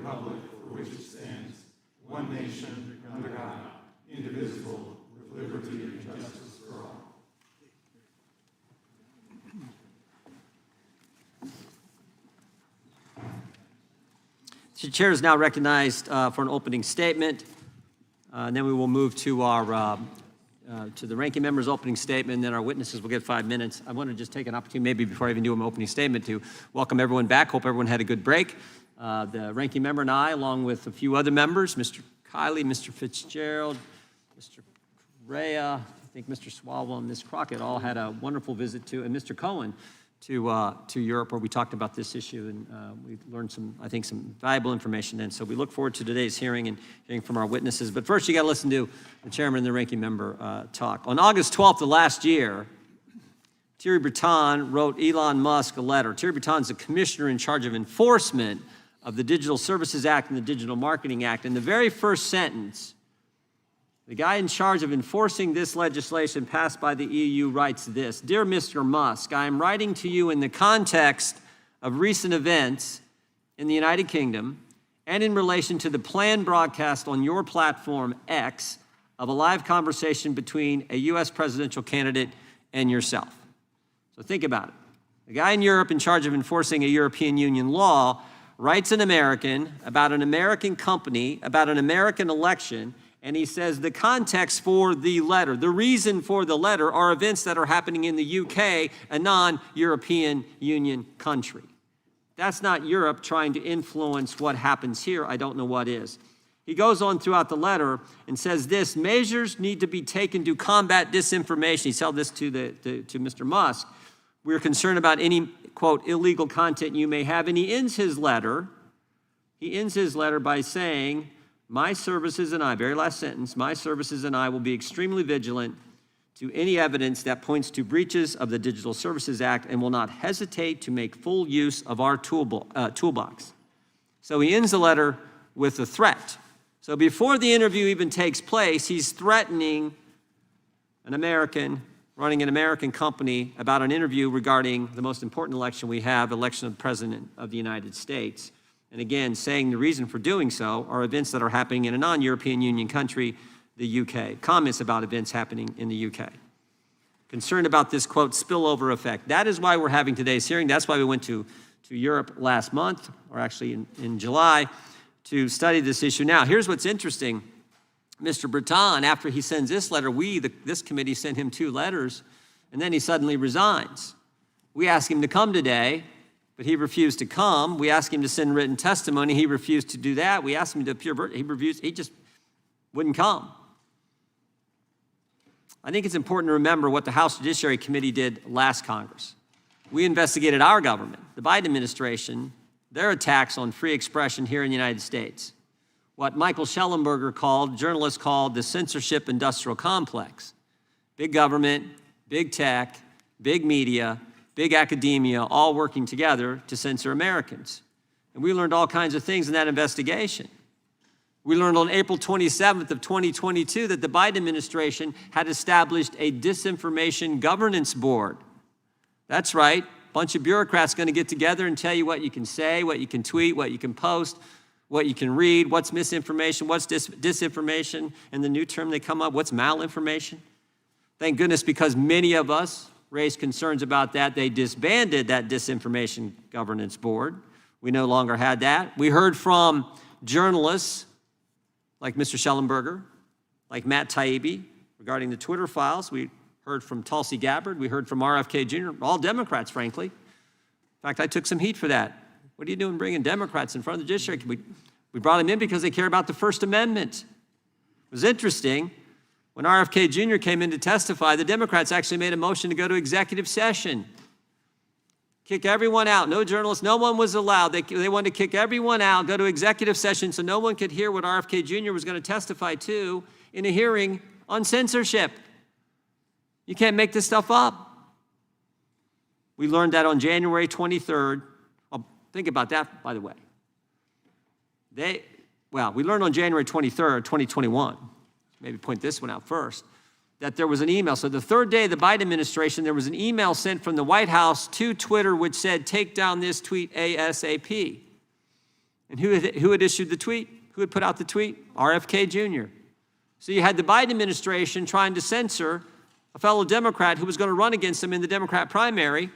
republic for which it stands, one nation, under God, indivisible, with liberty and justice for all. The chair is now recognized for an opening statement. And then we will move to our to the ranking member's opening statement, and then our witnesses will get 5 minutes. I want to just take an opportunity, maybe before I even do an opening statement, to welcome everyone back. Hope everyone had a good break. The ranking member and I, along with a few other members, Mr. Kiley, Mr. Fitzgerald, Mr. Correa, I think Mr. Swalwell and Ms. Crockett all had a wonderful visit to, and Mr. Cohen, to Europe, where we talked about this issue, and we learned some valuable information. And so we look forward to today's hearing and hearing from our witnesses. But first, you got to listen to the chairman and the ranking member talk. On August 12th of last year, Thierry Breton wrote Elon Musk a letter. Thierry Breton's the commissioner in charge of enforcement of the Digital Services Act and the Digital Marketing Act. In the very first sentence, the guy in charge of enforcing this legislation passed by the EU writes this: "Dear Mr. Musk, I am writing to you in the context of recent events in the United Kingdom and in relation to the planned broadcast on your platform, X, of a live conversation between a U.S. presidential candidate and yourself." So think about it. The guy in Europe in charge of enforcing a European Union law writes an American about an American company, about an American election, and he says the context for the letter, the reason for the letter, are events that are happening in the UK, a non-European Union country. That's not Europe trying to influence what happens here. I don't know what is. He goes on throughout the letter and says this: measures need to be taken to combat disinformation. He told this to Mr. Musk. We're concerned about any, quote, illegal content you may have. And he ends his letter by saying, "My services and I," very last sentence, "my services and I will be extremely vigilant to any evidence that points to breaches of the Digital Services Act and will not hesitate to make full use of our toolbox." So he ends the letter with a threat. So before the interview even takes place, he's threatening an American running an American company about an interview regarding the most important election we have, election of the President of the United States. And again, saying the reason for doing so are events that are happening in a non-European Union country, the UK. Comments about events happening in the UK. Concerned about this, quote, spillover effect. That is why we're having today's hearing. That's why we went to Europe last month, or actually in July, to study this issue. Now, here's what's interesting. Mr. Breton, after he sends this letter, this committee sent him 2 letters, and then he suddenly resigns. We asked him to come today, but he refused to come. We asked him to send written testimony. He refused to do that. We asked him to appear. He just wouldn't come. I think it's important to remember what the House Judiciary Committee did last Congress. We investigated our government, the Biden administration, their attacks on free expression here in the United States. What Michael Schellenberger journalists called the censorship industrial complex. Big government, big tech, big media, big academia, all working together to censor Americans. And we learned all kinds of things in that investigation. We learned on April 27th of 2022 that the Biden administration had established a disinformation governance board. That's right, a bunch of bureaucrats going to get together and tell you what you can say, what you can tweet, what you can post, what you can read, what's misinformation, what's disinformation, and the new term they come up, what's malinformation. Thank goodness, because many of us raised concerns about that, they disbanded that disinformation governance board. We no longer had that. We heard from journalists like Mr. Schellenberger, like Matt Taibbi, regarding the Twitter files. We heard from Tulsi Gabbard. We heard from RFK Jr., all Democrats, frankly. In fact, I took some heat for that. What are you doing bringing Democrats in front of the judiciary? We brought them in because they care about the First Amendment. It was interesting. When RFK Jr. came in to testify, the Democrats actually made a motion to go to executive session. Kick everyone out. No journalists, no one was allowed. They wanted to kick everyone out, go to executive session so no one could hear what RFK Jr. was going to testify to in a hearing on censorship. You can't make this stuff up. We learned that on January 23rd. Think about that, by the way. We learned on January 23rd, 2021, maybe point this one out first, that there was an email. So the third day of the Biden administration, there was an email sent from the White House to Twitter which said, "Take down this tweet ASAP." And who had issued the tweet? Who had put out the tweet? RFK Jr. So you had the Biden administration trying to censor a fellow Democrat who was going to run against him in the Democrat primary. I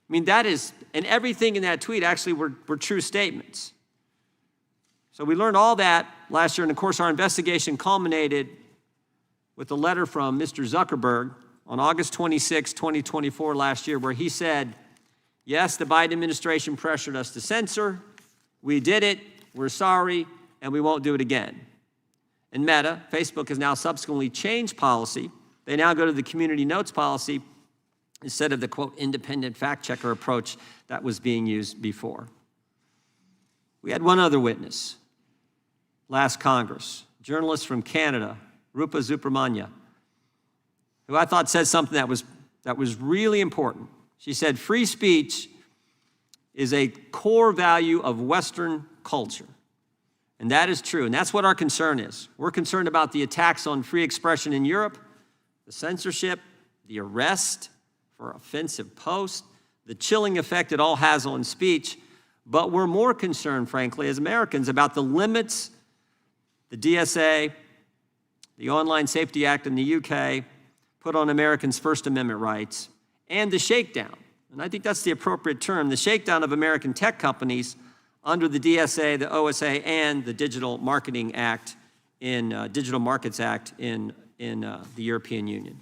mean, that is, and everything in that tweet actually were true statements. So we learned all that last year, and of course our investigation culminated with a letter from Mr. Zuckerberg on August 26, 2024 last year, where he said, yes, the Biden administration pressured us to censor. We did it, we're sorry, and we won't do it again. And Meta, Facebook, has now subsequently changed policy. They now go to the community notes policy instead of the, quote, independent fact checker approach that was being used before. We had one other witness last Congress, a journalist from Canada, Rupa Subramanya, who I thought said something that was really important. She said, free speech is a core value of Western culture. And that is true, and that's what our concern is. We're concerned about the attacks on free expression in Europe, the censorship, the arrest for offensive posts, the chilling effect it all has on speech, but we're more concerned, frankly, as Americans, about the limits the DSA, the Online Safety Act in the UK, put on Americans' First Amendment rights, and the shakedown, and I think that's the appropriate term, the shakedown of American tech companies under the DSA, the OSA, and the Digital Marketing Act Digital Markets Act in the European Union.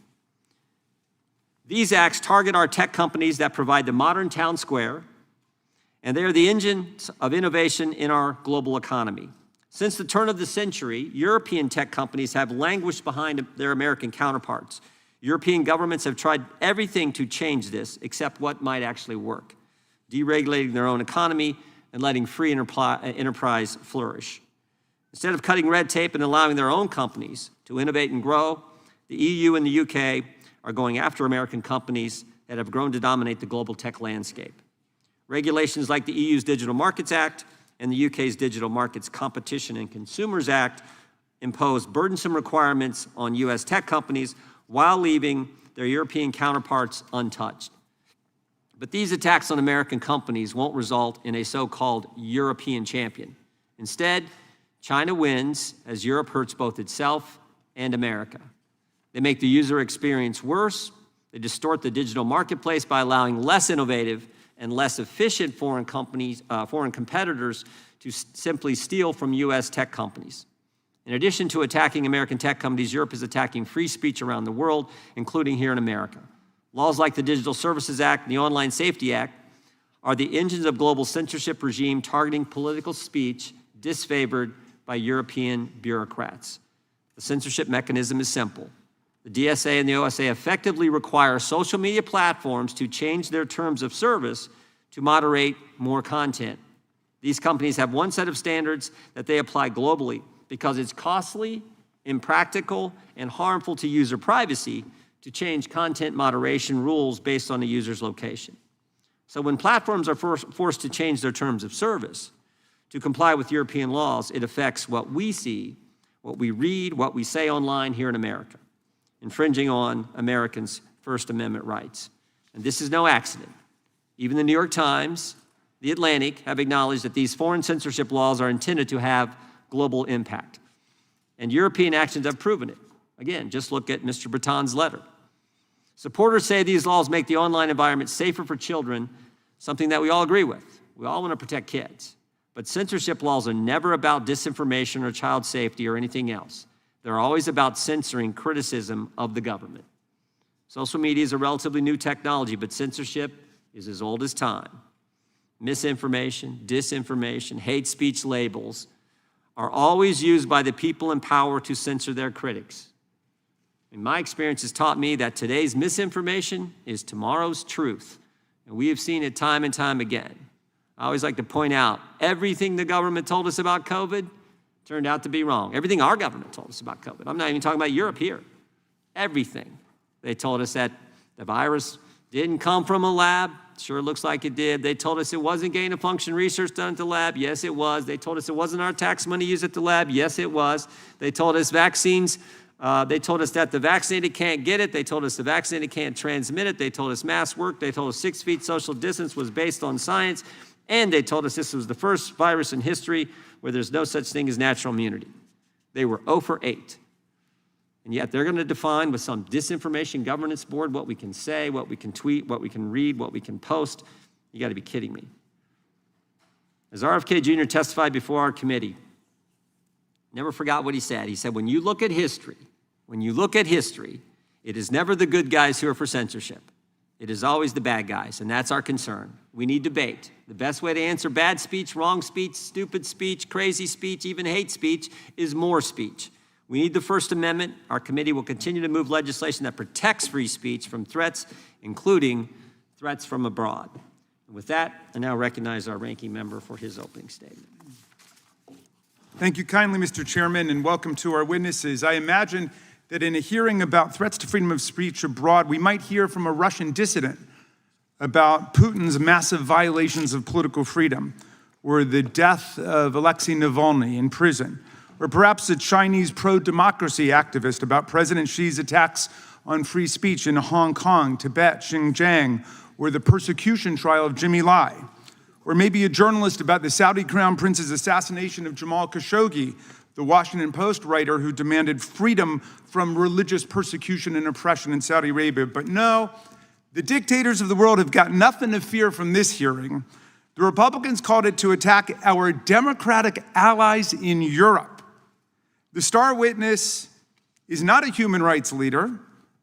These acts target our tech companies that provide the modern town square, and they are the engines of innovation in our global economy. Since the turn of the century, European tech companies have languished behind their American counterparts. European governments have tried everything to change this except what might actually work, deregulating their own economy and letting free enterprise flourish. Instead of cutting red tape and allowing their own companies to innovate and grow, the EU and the UK are going after American companies that have grown to dominate the global tech landscape. Regulations like the EU's Digital Markets Act and the UK's Digital Markets Competition and Consumers Act impose burdensome requirements on US tech companies while leaving their European counterparts untouched. But these attacks on American companies won't result in a so-called European champion. Instead, China wins as Europe hurts both itself and America. They make the user experience worse. They distort the digital marketplace by allowing less innovative and less efficient foreign competitors to simply steal from US tech companies. In addition to attacking American tech companies, Europe is attacking free speech around the world, including here in America. Laws like the Digital Services Act and the Online Safety Act are the engines of global censorship regime targeting political speech disfavored by European bureaucrats. The censorship mechanism is simple. The DSA and the OSA effectively require social media platforms to change their terms of service to moderate more content. These companies have one set of standards that they apply globally because it's costly, impractical, and harmful to user privacy to change content moderation rules based on the user's location. So when platforms are forced to change their terms of service to comply with European laws, it affects what we see, what we read, what we say online here in America, infringing on Americans' First Amendment rights. And this is no accident. Even the New York Times, The Atlantic have acknowledged that these foreign censorship laws are intended to have global impact. And European actions have proven it. Again, just look at Mr. Breton's letter. Supporters say these laws make the online environment safer for children, something that we all agree with. We all want to protect kids. But censorship laws are never about disinformation or child safety or anything else. They're always about censoring criticism of the government. Social media is a relatively new technology, but censorship is as old as time. Misinformation, disinformation, hate speech labels are always used by the people in power to censor their critics. And my experience has taught me that today's misinformation is tomorrow's truth. And we have seen it time and time again. I always like to point out, everything the government told us about COVID turned out to be wrong. Everything our government told us about COVID. I'm not even talking about Europe here. Everything. They told us that the virus didn't come from a lab. Sure looks like it did. They told us it wasn't gain-of-function research done at the lab. Yes, it was. They told us it wasn't our tax money used at the lab. Yes, it was. They told us vaccines. They told us that the vaccinated can't get it. They told us the vaccinated can't transmit it. They told us masks work. They told us 6 feet social distance was based on science. And they told us this was the first virus in history where there's no such thing as natural immunity. They were 0 for 8. And yet they're going to define with some disinformation governance board what we can say, what we can tweet, what we can read, what we can post. You got to be kidding me. As RFK Jr. testified before our committee, never forgot what he said. He said, when you look at history, it is never the good guys who are for censorship. It is always the bad guys, and that's our concern. We need debate. The best way to answer bad speech, wrong speech, stupid speech, crazy speech, even hate speech is more speech. We need the First Amendment. Our committee will continue to move legislation that protects free speech from threats, including threats from abroad. And with that, I now recognize our ranking member for his opening statement. Thank you kindly, Mr. Chairman, and welcome to our witnesses. I imagine that in a hearing about threats to freedom of speech abroad, we might hear from a Russian dissident about Putin's massive violations of political freedom, or the death of Alexei Navalny in prison, or perhaps a Chinese pro-democracy activist about President Xi's attacks on free speech in Hong Kong, Tibet, Xinjiang, or the persecution trial of Jimmy Lai, or maybe a journalist about the Saudi Crown Prince's assassination of Jamal Khashoggi, the Washington Post writer who demanded freedom from religious persecution and oppression in Saudi Arabia. But no, the dictators of the world have got nothing to fear from this hearing. The Republicans called it to attack our democratic allies in Europe. The star witness is not a human rights leader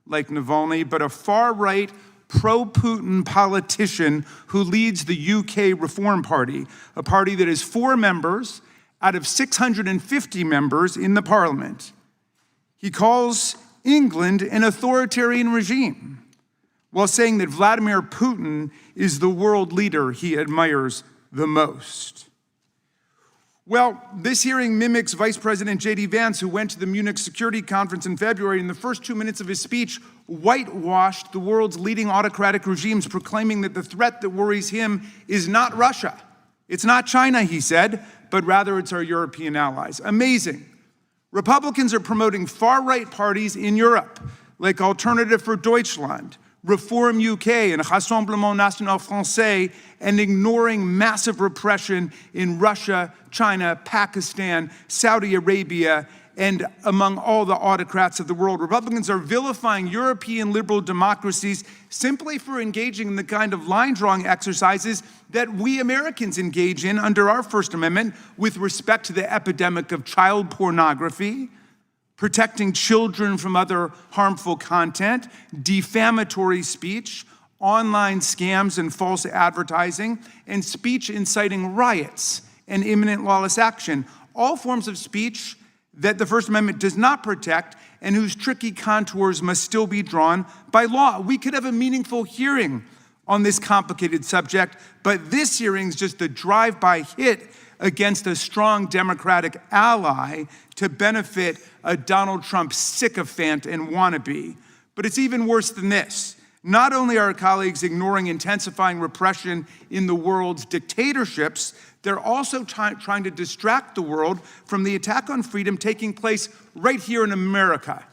like Navalny, but a far-right, pro-Putin politician who leads the UK Reform Party, a party that has 4 members out of 650 members in the parliament. He calls England an authoritarian regime, while saying that Vladimir Putin is the world leader he admires the most. Well, this hearing mimics Vice President J.D. Vance, who went to the Munich Security Conference in February. In the first 2 minutes of his speech, whitewashed the world's leading autocratic regimes, proclaiming that the threat that worries him is not Russia. It's not China, he said, but rather it's our European allies. Amazing. Republicans are promoting far-right parties in Europe, like Alternative for Deutschland, Reform UK, and Rassemblement National Français, and ignoring massive repression in Russia, China, Pakistan, Saudi Arabia, and among all the autocrats of the world. Republicans are vilifying European liberal democracies simply for engaging in the kind of line-drawing exercises that we Americans engage in under our First Amendment with respect to the epidemic of child pornography, protecting children from other harmful content, defamatory speech, online scams and false advertising, and speech inciting riots and imminent lawless action. All forms of speech that the First Amendment does not protect and whose tricky contours must still be drawn by law. We could have a meaningful hearing on this complicated subject, but this hearing is just a drive-by hit against a strong Democratic ally to benefit a Donald Trump sycophant and wannabe. But it's even worse than this. Not only are our colleagues ignoring intensifying repression in the world's dictatorships, they're also trying to distract the world from the attack on freedom taking place right here in America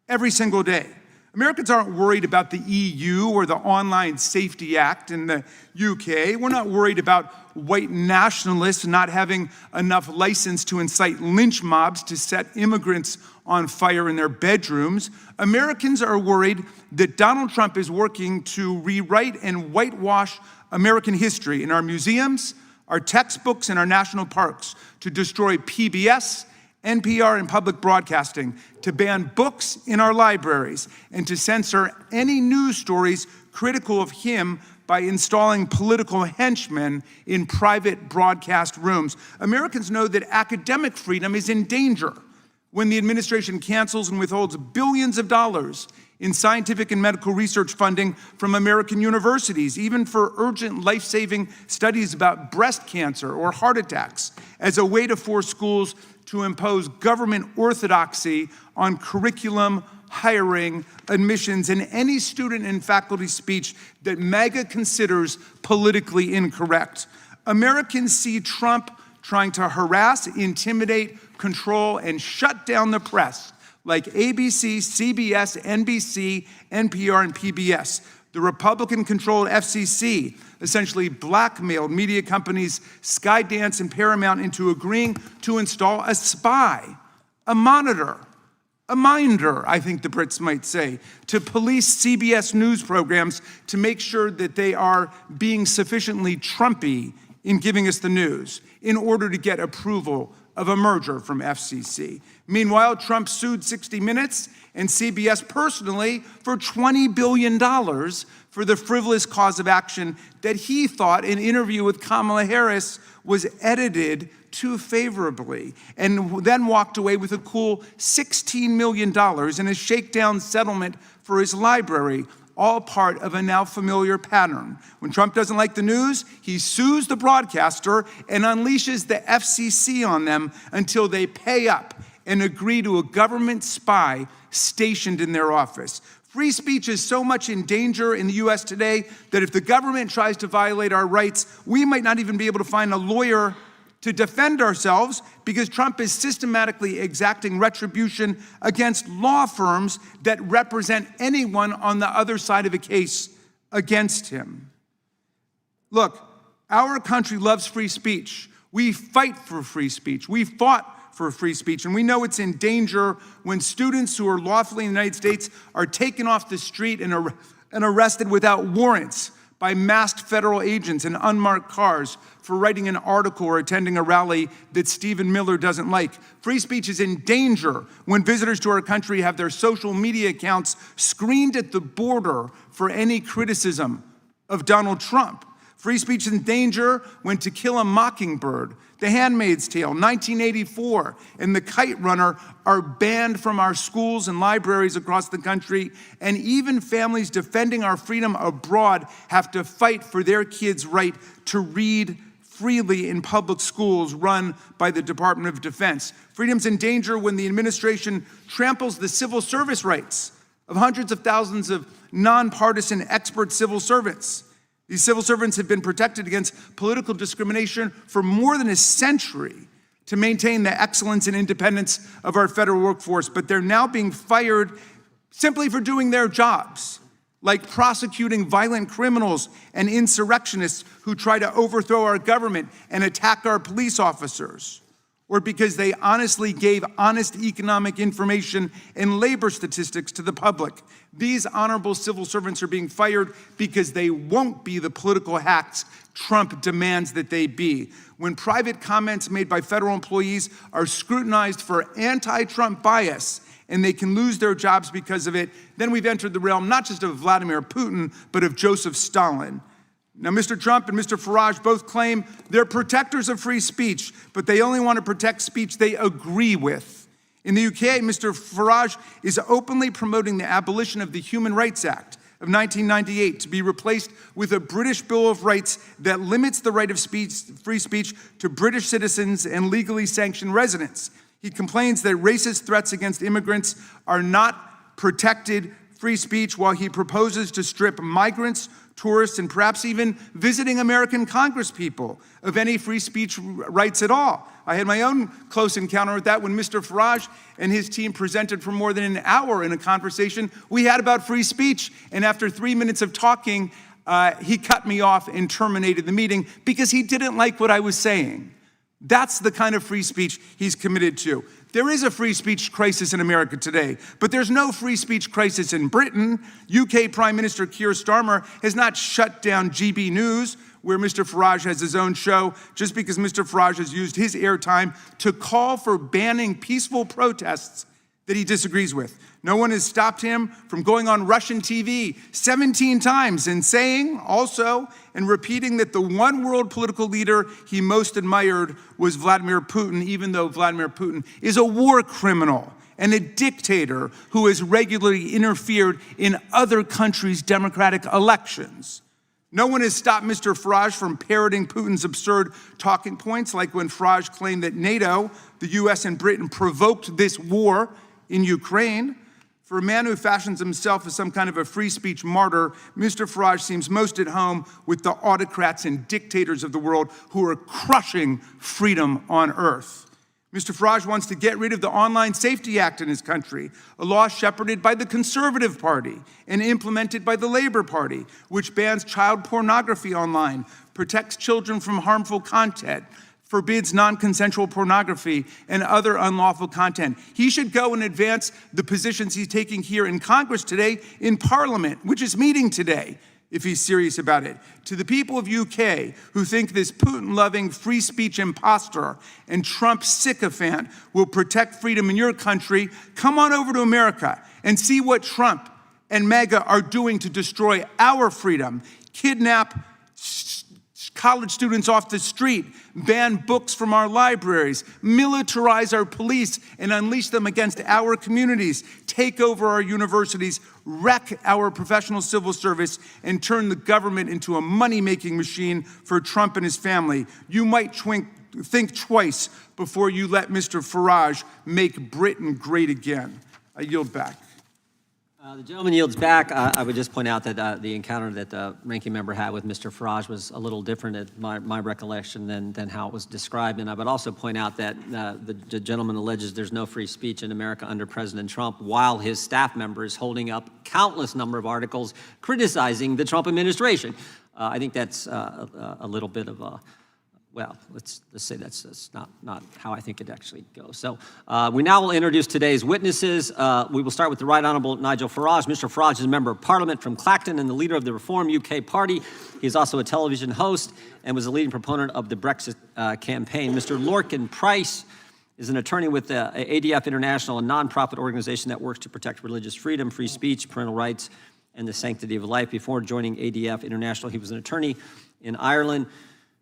every single day. Americans aren't worried about the EU or the Online Safety Act in the UK. We're not worried about white nationalists not having enough license to incite lynch mobs to set immigrants on fire in their bedrooms. Americans are worried that Donald Trump is working to rewrite and whitewash American history in our museums, our textbooks, and our national parks, to destroy PBS, NPR, and public broadcasting, to ban books in our libraries, and to censor any news stories critical of him by installing political henchmen in private broadcast rooms. Americans know that academic freedom is in danger when the administration cancels and withholds billions of dollars in scientific and medical research funding from American universities, even for urgent life-saving studies about breast cancer or heart attacks, as a way to force schools to impose government orthodoxy on curriculum, hiring, admissions, and any student and faculty speech that MAGA considers politically incorrect. Americans see Trump trying to harass, intimidate, control, and shut down the press like ABC, CBS, NBC, NPR, and PBS. The Republican-controlled FCC essentially blackmailed media companies Skydance and Paramount into agreeing to install a spy, a monitor, a minder, I think the Brits might say, to police CBS News programs to make sure that they are being sufficiently Trumpy in giving us the news in order to get approval of a merger from FCC. Meanwhile, Trump sued 60 Minutes and CBS personally for $20 billion for the frivolous cause of action that he thought an interview with Kamala Harris was edited too favorably, and then walked away with a cool $16 million in a shakedown settlement for his library, all part of a now familiar pattern. When Trump doesn't like the news, he sues the broadcaster and unleashes the FCC on them until they pay up and agree to a government spy stationed in their office. Free speech is so much in danger in the US today that if the government tries to violate our rights, we might not even be able to find a lawyer to defend ourselves because Trump is systematically exacting retribution against law firms that represent anyone on the other side of a case against him. Look, our country loves free speech. We fight for free speech. We fought for free speech, and we know it's in danger when students who are lawfully in the United States are taken off the street and arrested without warrants by masked federal agents in unmarked cars for writing an article or attending a rally that Stephen Miller doesn't like. Free speech is in danger when visitors to our country have their social media accounts screened at the border for any criticism of Donald Trump. Free speech is in danger when To Kill a Mockingbird, The Handmaid's Tale, 1984, and The Kite Runner are banned from our schools and libraries across the country, and even families defending our freedom abroad have to fight for their kids' right to read freely in public schools run by the Department of Defense. Freedom's in danger when the administration tramples the civil service rights of hundreds of thousands of nonpartisan expert civil servants. These civil servants have been protected against political discrimination for more than a century to maintain the excellence and independence of our federal workforce, but they're now being fired simply for doing their jobs, like prosecuting violent criminals and insurrectionists who try to overthrow our government and attack our police officers, or because they honestly gave honest economic information and labor statistics to the public. These honorable civil servants are being fired because they won't be the political hacks Trump demands that they be. When private comments made by federal employees are scrutinized for anti-Trump bias and they can lose their jobs because of it, then we've entered the realm not just of Vladimir Putin, but of Joseph Stalin. Now, Mr. Trump and Mr. Farage both claim they're protectors of free speech, but they only want to protect speech they agree with. In the UK, Mr. Farage is openly promoting the abolition of the Human Rights Act of 1998 to be replaced with a British Bill of Rights that limits the right of free speech to British citizens and legally sanctioned residents. He complains that racist threats against immigrants are not protected free speech, while he proposes to strip migrants, tourists, and perhaps even visiting American congresspeople of any free speech rights at all. I had my own close encounter with that when Mr. Farage and his team presented for more than an hour in a conversation we had about free speech. And after 3 minutes of talking, he cut me off and terminated the meeting because he didn't like what I was saying. That's the kind of free speech he's committed to. There is a free speech crisis in America today, but there's no free speech crisis in Britain. UK Prime Minister Keir Starmer has not shut down GB News, where Mr. Farage has his own show, just because Mr. Farage has used his airtime to call for banning peaceful protests that he disagrees with. No one has stopped him from going on Russian TV 17 times and saying also and repeating that the one world political leader he most admired was Vladimir Putin, even though Vladimir Putin is a war criminal and a dictator who has regularly interfered in other countries' democratic elections. No one has stopped Mr. Farage from parroting Putin's absurd talking points, like when Farage claimed that NATO, the US and Britain, provoked this war in Ukraine. For a man who fashions himself as some kind of a free speech martyr, Mr. Farage seems most at home with the autocrats and dictators of the world who are crushing freedom on earth. Mr. Farage wants to get rid of the Online Safety Act in his country, a law shepherded by the Conservative Party and implemented by the Labor Party, which bans child pornography online, protects children from harmful content, forbids non-consensual pornography and other unlawful content. He should go and advance the positions he's taking here in Congress today in Parliament, which is meeting today, if he's serious about it. To the people of UK who think this Putin-loving free speech imposter and Trump sycophant will protect freedom in your country, come on over to America and see what Trump and MAGA are doing to destroy our freedom, kidnap college students off the street, ban books from our libraries, militarize our police and unleash them against our communities, take over our universities, wreck our professional civil service, and turn the government into a money-making machine for Trump and his family. You might think twice before you let Mr. Farage make Britain great again. I yield back. The gentleman yields back. I would just point out that the encounter that the ranking member had with Mr. Farage was a little different at my recollection than how it was described. And I would also point out that the gentleman alleges there's no free speech in America under President Trump, while his staff member is holding up countless number of articles criticizing the Trump administration. I think that's a little bit of a, well, let's say that's not how I think it actually goes. So we now will introduce today's witnesses. We will start with the Right Honourable Nigel Farage. Mr. Farage is a member of Parliament from Clacton and the leader of the Reform UK Party. He is also a television host and was a leading proponent of the Brexit campaign. Mr. Lorcan Price is an attorney with ADF International, a nonprofit organization that works to protect religious freedom, free speech, parental rights, and the sanctity of life. Before joining ADF International, he was an attorney in Ireland.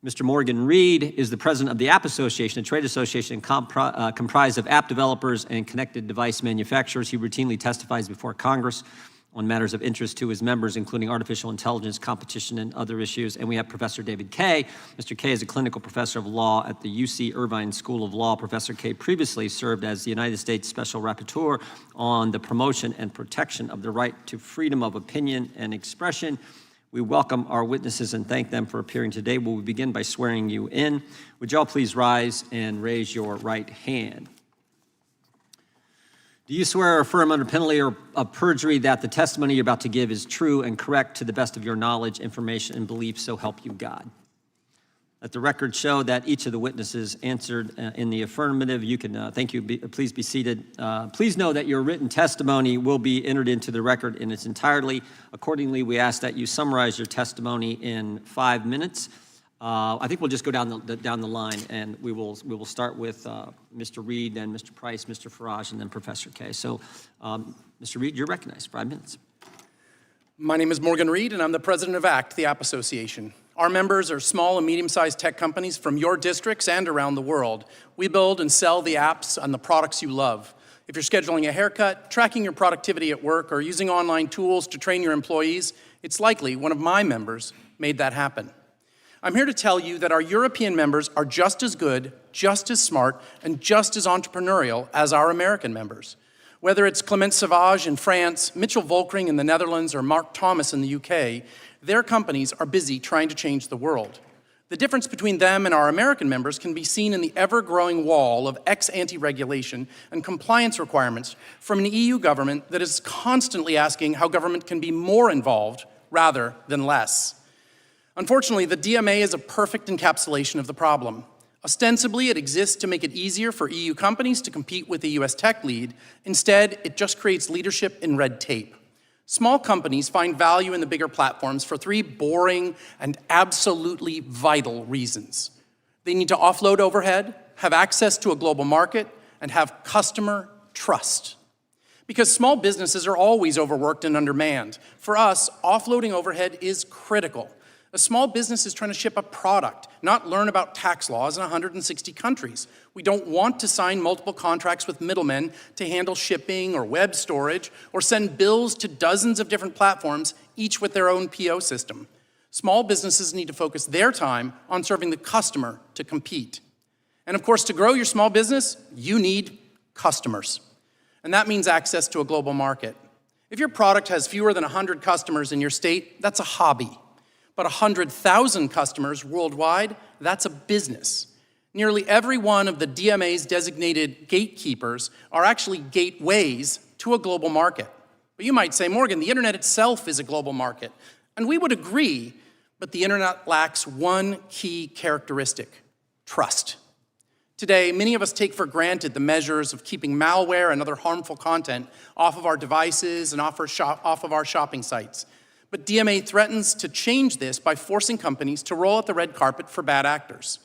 Mr. Morgan Reed is the president of the App Association, a trade association comprised of app developers and connected device manufacturers. He routinely testifies before Congress on matters of interest to his members, including artificial intelligence, competition, and other issues. And we have Professor David Kaye. Mr. Kaye is a clinical professor of law at the UC Irvine School of Law. Professor Kaye previously served as the United States Special Rapporteur on the promotion and protection of the right to freedom of opinion and expression. We welcome our witnesses and thank them for appearing today. We will begin by swearing you in. Would you all please rise and raise your right hand? Do you swear or affirm under penalty of perjury that the testimony you're about to give is true and correct to the best of your knowledge, information, and belief, so help you God? Let the record show that each of the witnesses answered in the affirmative. You can, thank you, please be seated. Please know that your written testimony will be entered into the record in its entirety. Accordingly, we ask that you summarize your testimony in 5 minutes. I think we'll just go down the line, and we will start with Mr. Reed, then Mr. Price, Mr. Farage, and then Professor Kaye. So, Mr. Reed, you're recognized. 5 minutes. My name is Morgan Reed, and I'm the president of ACT, the App Association. Our members are small and medium-sized tech companies from your districts and around the world. We build and sell the apps and the products you love. If you're scheduling a haircut, tracking your productivity at work, or using online tools to train your employees, it's likely one of my members made that happen. I'm here to tell you that our European members are just as good, just as smart, and just as entrepreneurial as our American members. Whether it's Clement Sauvage in France, Mitchell Volkring in the Netherlands, or Mark Thomas in the UK, their companies are busy trying to change the world. The difference between them and our American members can be seen in the ever-growing wall of ex-ante regulation and compliance requirements from an EU government that is constantly asking how government can be more involved rather than less. Unfortunately, the DMA is a perfect encapsulation of the problem. Ostensibly, it exists to make it easier for EU companies to compete with the US tech lead. Instead, it just creates leadership in red tape. Small companies find value in the bigger platforms for 3 boring and absolutely vital reasons. They need to offload overhead, have access to a global market, and have customer trust. Because small businesses are always overworked and undermanned. For us, offloading overhead is critical. A small business is trying to ship a product, not learn about tax laws in 160 countries. We don't want to sign multiple contracts with middlemen to handle shipping or web storage, or send bills to dozens of different platforms, each with their own PO system. Small businesses need to focus their time on serving the customer to compete. And of course, to grow your small business, you need customers. And that means access to a global market. If your product has fewer than 100 customers in your state, that's a hobby. But 100,000 customers worldwide, that's a business. Nearly every one of the DMA's designated gatekeepers are actually gateways to a global market. But you might say, Morgan, the internet itself is a global market. And we would agree, but the internet lacks one key characteristic: trust. Today, many of us take for granted the measures of keeping malware and other harmful content off of our devices and off of our shopping sites. But DMA threatens to change this by forcing companies to roll out the red carpet for bad actors.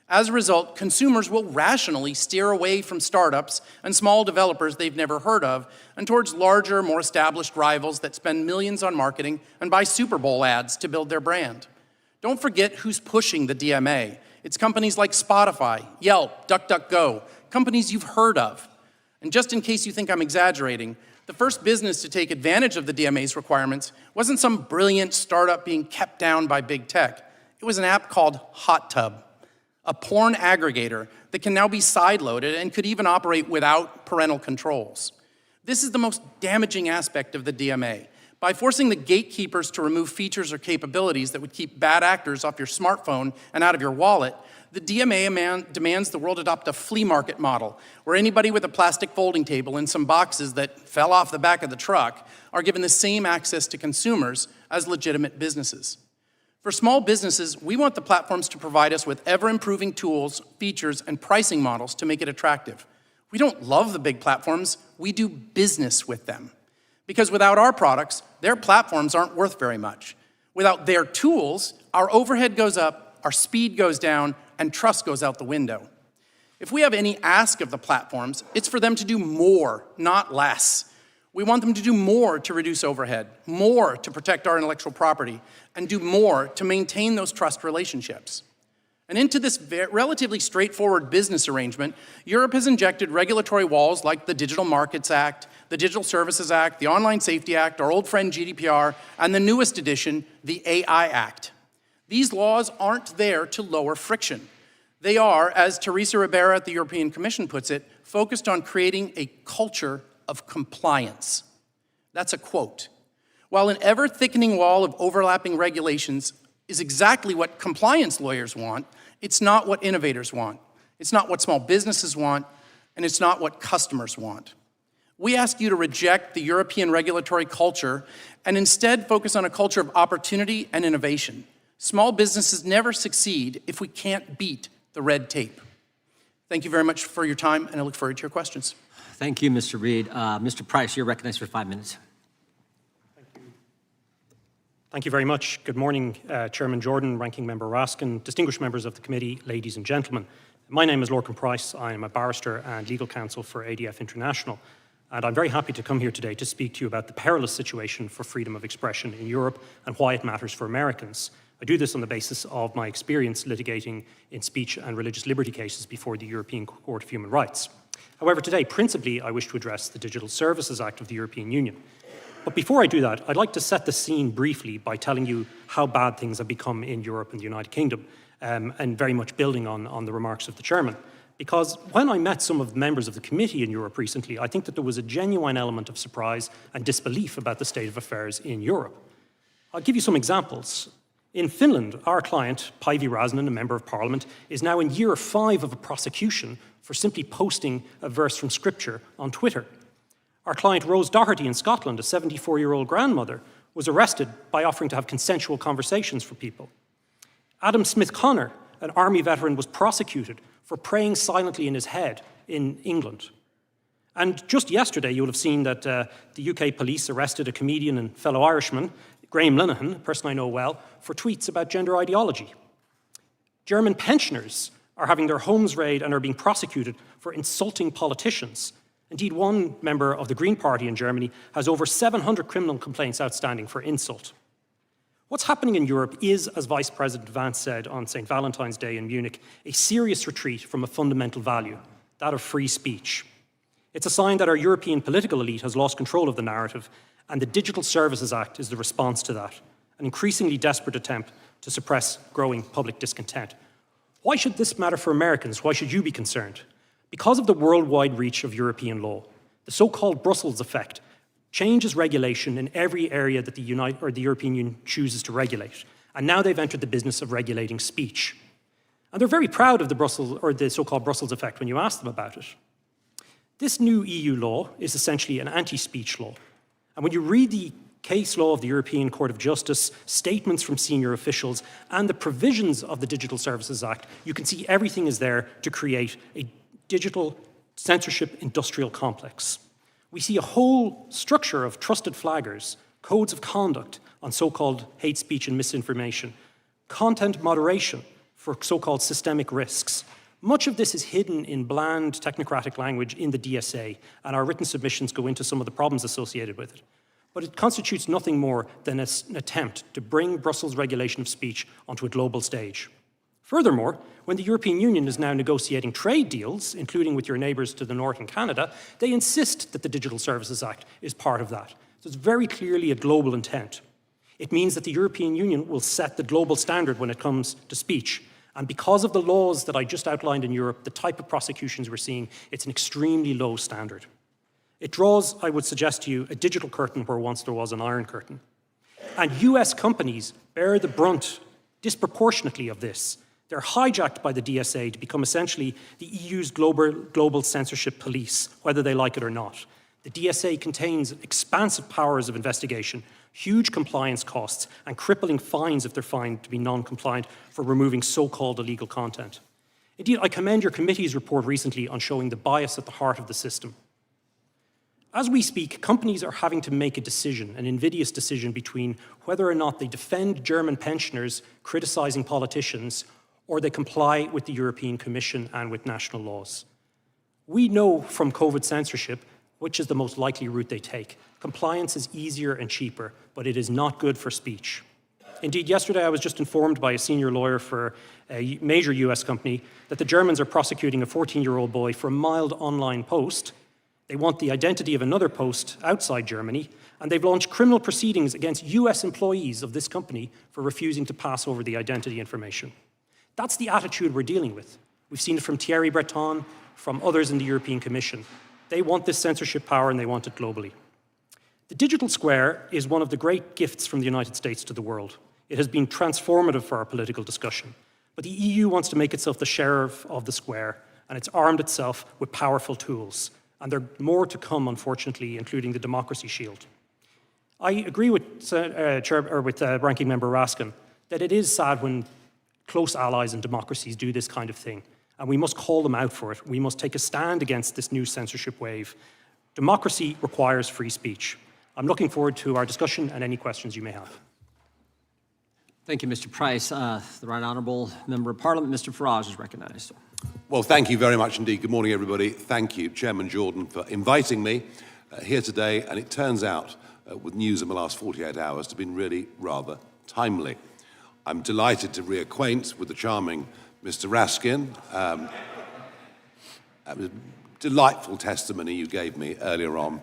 As a result, consumers will rationally steer away from startups and small developers they've never heard of and towards larger, more established rivals that spend millions on marketing and buy Super Bowl ads to build their brand. Don't forget who's pushing the DMA. It's companies like Spotify, Yelp, DuckDuckGo, companies you've heard of. And just in case you think I'm exaggerating, the first business to take advantage of the DMA's requirements wasn't some brilliant startup being kept down by big tech. It was an app called Hot Tub, a porn aggregator that can now be sideloaded and could even operate without parental controls. This is the most damaging aspect of the DMA. By forcing the gatekeepers to remove features or capabilities that would keep bad actors off your smartphone and out of your wallet, the DMA demands the world adopt a flea market model, where anybody with a plastic folding table and some boxes that fell off the back of the truck are given the same access to consumers as legitimate businesses. For small businesses, we want the platforms to provide us with ever-improving tools, features, and pricing models to make it attractive. We don't love the big platforms, we do business with them. Because without our products, their platforms aren't worth very much. Without their tools, our overhead goes up, our speed goes down, and trust goes out the window. If we have any ask of the platforms, it's for them to do more, not less. We want them to do more to reduce overhead, more to protect our intellectual property, and do more to maintain those trust relationships. And into this relatively straightforward business arrangement, Europe has injected regulatory walls like the Digital Markets Act, the Digital Services Act, the Online Safety Act, our old friend GDPR, and the newest edition, the AI Act. These laws aren't there to lower friction. They are, as Teresa Ribera at the European Commission puts it, focused on creating a culture of compliance. That's a quote. While an ever-thickening wall of overlapping regulations is exactly what compliance lawyers want, it's not what innovators want. It's not what small businesses want, and it's not what customers want. We ask you to reject the European regulatory culture and instead focus on a culture of opportunity and innovation. Small businesses never succeed if we can't beat the red tape. Thank you very much for your time, and I look forward to your questions. Thank you, Mr. Reed. Mr. Price, you're recognized for 5 minutes. Thank you very much. Good morning, Chairman Jordan, Ranking Member Raskin, distinguished members of the committee, ladies and gentlemen. My name is Lorcan Price. I am a barrister and legal counsel for ADF International, and I'm very happy to come here today to speak to you about the perilous situation for freedom of expression in Europe and why it matters for Americans. I do this on the basis of my experience litigating in speech and religious liberty cases before the European Court of Human Rights. However, today, principally, I wish to address the Digital Services Act of the European Union. But before I do that, I'd like to set the scene briefly by telling you how bad things have become in Europe and the United Kingdom, and very much building on the remarks of the chairman. Because when I met some of the members of the committee in Europe recently, I think that there was a genuine element of surprise and disbelief about the state of affairs in Europe. I'll give you some examples. In Finland, our client, Päivi Räsänen, a member of parliament, is now in year 5 of a prosecution for simply posting a verse from scripture on Twitter. Our client Rose Doherty in Scotland, a 74-year-old grandmother, was arrested by offering to have consensual conversations for people. Adam Smith-Connor, an army veteran, was prosecuted for praying silently in his head in England. And just yesterday, you'll have seen that the UK police arrested a comedian and fellow Irishman, Graham Linehan, a person I know well, for tweets about gender ideology. German pensioners are having their homes raided and are being prosecuted for insulting politicians. Indeed, one member of the Green Party in Germany has over 700 criminal complaints outstanding for insult. What's happening in Europe is, as Vice President Vance said on St. Valentine's Day in Munich, a serious retreat from a fundamental value, that of free speech. It's a sign that our European political elite has lost control of the narrative, and the Digital Services Act is the response to that, an increasingly desperate attempt to suppress growing public discontent. Why should this matter for Americans? Why should you be concerned? Because of the worldwide reach of European law, the so-called Brussels effect changes regulation in every area that the European Union chooses to regulate. And now they've entered the business of regulating speech. And they're very proud of the Brussels, or the so-called Brussels effect when you ask them about it. This new EU law is essentially an anti-speech law. And when you read the case law of the European Court of Justice, statements from senior officials, and the provisions of the Digital Services Act, you can see everything is there to create a digital censorship industrial complex. We see a whole structure of trusted flaggers, codes of conduct on so-called hate speech and misinformation, content moderation for so-called systemic risks. Much of this is hidden in bland technocratic language in the DSA, and our written submissions go into some of the problems associated with it. But it constitutes nothing more than an attempt to bring Brussels regulation of speech onto a global stage. Furthermore, when the European Union is now negotiating trade deals, including with your neighbours to the north in Canada, they insist that the Digital Services Act is part of that. So it's very clearly a global intent. It means that the European Union will set the global standard when it comes to speech. And because of the laws that I just outlined in Europe, the type of prosecutions we're seeing, it's an extremely low standard. It draws, I would suggest to you, a digital curtain where once there was an iron curtain. And US companies bear the brunt disproportionately of this. They're hijacked by the DSA to become essentially the EU's global censorship police, whether they like it or not. The DSA contains expansive powers of investigation, huge compliance costs, and crippling fines if they're found to be non-compliant for removing so-called illegal content. Indeed, I commend your committee's report recently on showing the bias at the heart of the system. As we speak, companies are having to make a decision, an invidious decision between whether or not they defend German pensioners criticizing politicians or they comply with the European Commission and with national laws. We know from COVID censorship which is the most likely route they take. Compliance is easier and cheaper, but it is not good for speech. Indeed, yesterday I was just informed by a senior lawyer for a major US company that the Germans are prosecuting a 14-year-old boy for a mild online post. They want the identity of another post outside Germany, and they've launched criminal proceedings against US employees of this company for refusing to pass over the identity information. That's the attitude we're dealing with. We've seen it from Thierry Breton, from others in the European Commission. They want this censorship power and they want it globally. The digital square is one of the great gifts from the United States to the world. It has been transformative for our political discussion. But the EU wants to make itself the sheriff of the square, and it's armed itself with powerful tools. And there are more to come, unfortunately, including the Democracy Shield. I agree with Ranking Member Raskin that it is sad when close allies and democracies do this kind of thing. And we must call them out for it. We must take a stand against this new censorship wave. Democracy requires free speech. I'm looking forward to our discussion and any questions you may have. Thank you, Mr. Price. The Right Honourable Member of Parliament, Mr. Farage, is recognized. Well, thank you very much indeed. Good morning, everybody. Thank you, Chairman Jordan, for inviting me here today. And it turns out, with news in the last 48 hours, to have been really rather timely. I'm delighted to reacquaint with the charming Mr. Raskin. That was a delightful testimony you gave me earlier on